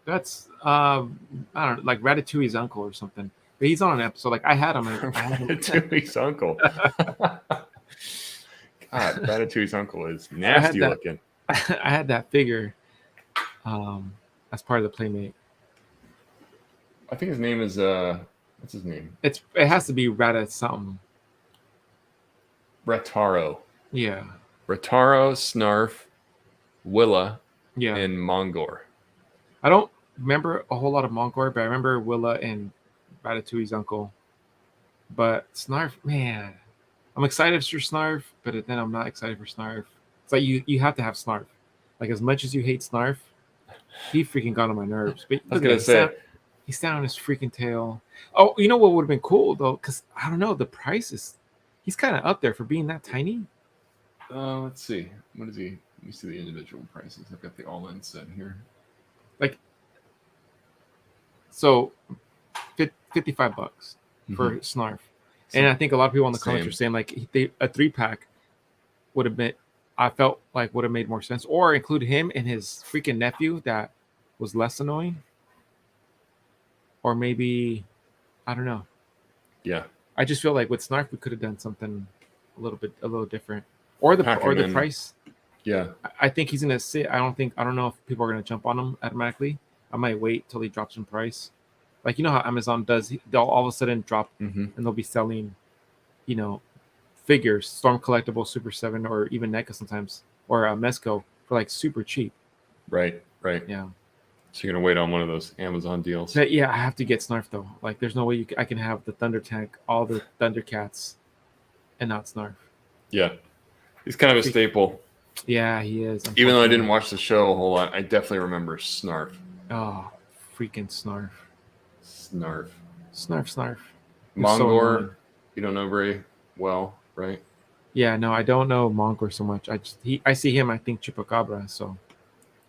That's, I don't know, like Ratatouille's uncle or something. But he's on an episode. Like, I had him. Ratatouille's uncle. God, Ratatouille's uncle is nasty looking. I had that figure as part of the Playmate. I think his name is what's his name? It has to be Ratat something. Rataro. Yeah. Rataro, Snarf, Willa, yeah, and Mongor. I don't remember a whole lot of Mongor, but I remember Willa and Ratatouille's uncle. But Snarf, man, I'm excited for Snarf, but then I'm not excited for Snarf. It's like you have to have Snarf. Like, as much as you hate Snarf, he freaking got on my nerves. But I was gonna say he's down on his freaking tail. Oh, you know what would have been cool though? Because I don't know, the price is he's kind of up there for being that tiny. Let's see. What is he? Let me see the individual prices. I've got the all-in set here. Like, so, $55 for Snarf, and I think a lot of people in the comments are saying like a 3-pack would have been. I felt like would have made more sense, or include him and his freaking nephew that was less annoying, or maybe I don't know. Yeah, I just feel like with Snarf we could have done something a little different. Or the price. Yeah. I think he's gonna sit. I don't know if people are gonna jump on him automatically. I might wait till he drops in price. Like, you know how Amazon does, they'll all of a sudden drop and they'll be selling, figures, Storm Collectible, Super 7, or even NECA sometimes, or Mezco for like super cheap. Right. Yeah. So you're gonna wait on one of those Amazon deals. So, yeah, I have to get Snarf though. Like, there's no way I can have the Thunder Tank, all the Thundercats, and not Snarf. Yeah. He's kind of a staple. Yeah, he is. Even though I didn't watch the show a whole lot, I definitely remember Snarf. Oh, freaking Snarf. Snarf. Mongor, you don't know very well, right? Yeah, no, I don't know Mongor so much. I see him, I think Chupacabra, so.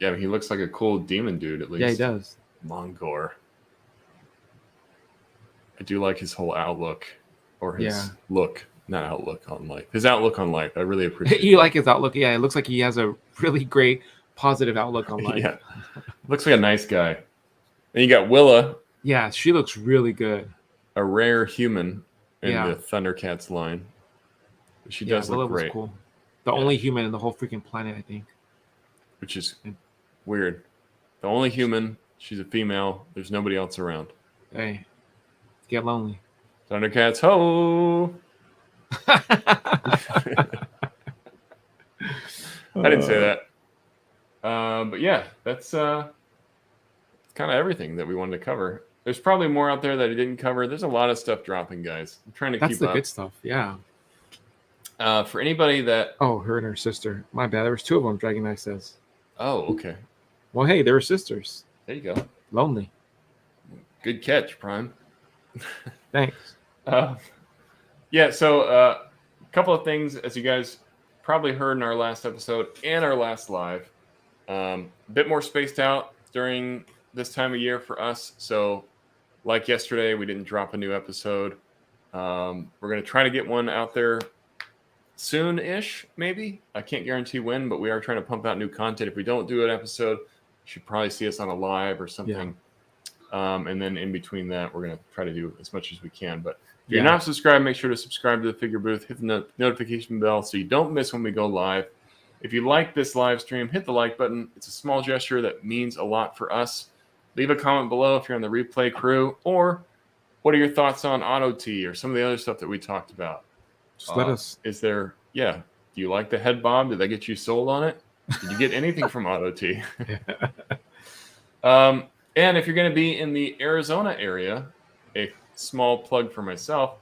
Yeah, he looks like a cool demon dude at least. Yeah, he does. Mongor. I do like his whole outlook, or his look. Not outlook on life. His outlook on life. I really appreciate You like his outlook? Yeah, it looks like he has a really great positive outlook on life. Yeah. Looks like a nice guy. And you got Willa. Yeah, she looks really good. A rare human in the Thundercats line. She does look great. Cool. The only human in the whole freaking planet, I think. Which is weird. The only human. She's a female. There's nobody else around. Hey, get lonely. Thundercats, ho! I didn't say that. But yeah, that's kind of everything that we wanted to cover. There's probably more out there that I didn't cover. There's a lot of stuff dropping, guys. I'm trying to keep up. That's the good stuff, yeah. For anybody that... Oh, her and her sister. My bad. There was 2 of them, Dragon Knight says. Oh, okay. Well, hey, they were sisters. There you go. Lonely. Good catch, Prime. Thanks. Yeah, so a couple of things as you guys probably heard in our last episode and our last live. A bit more spaced out during this time of year for us. So like yesterday, we didn't drop a new episode. We're going to try to get one out there soon-ish, maybe. I can't guarantee when, but we are trying to pump out new content. If we don't do an episode, you should probably see us on a live or something. And then in between that, we're going to try to do as much as we can. But if you're not subscribed, make sure to subscribe to the Figure Booth. Hit the notification bell so you don't miss when we go live. If you like this live stream, hit the like button. It's a small gesture that means a lot for us. Leave a comment below if you're on the replay crew, or what are your thoughts on Auto T or some of the other stuff that we talked about? Just let us. Is there, do you like the head bob? Did that get you sold on it? Did you get anything from Auto T? And if you're going to be in the Arizona area, a small plug for myself,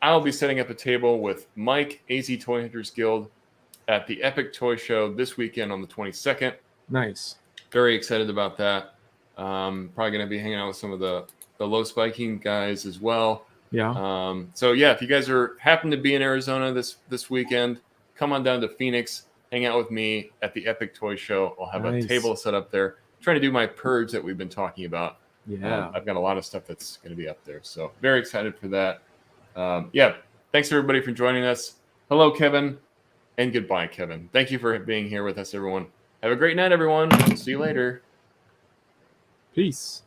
I'll be setting up a table with Mike, AZ Toy Hunters Guild, at the Epic Toy Show this weekend on the 22nd. Nice. Very excited about that. Probably going to be hanging out with some of the low spiking guys as well. Yeah. If you guys happen to be in Arizona this weekend, come on down to Phoenix, hang out with me at the Epic Toy Show. I'll have a table set up there. Trying to do my purge that we've been talking about. Yeah. I've got a lot of stuff that's going to be up there. So very excited for that. Thanks everybody for joining us. Hello, Kevin. And goodbye, Kevin. Thank you for being here with us, everyone. Have a great night, everyone. See you later. Peace.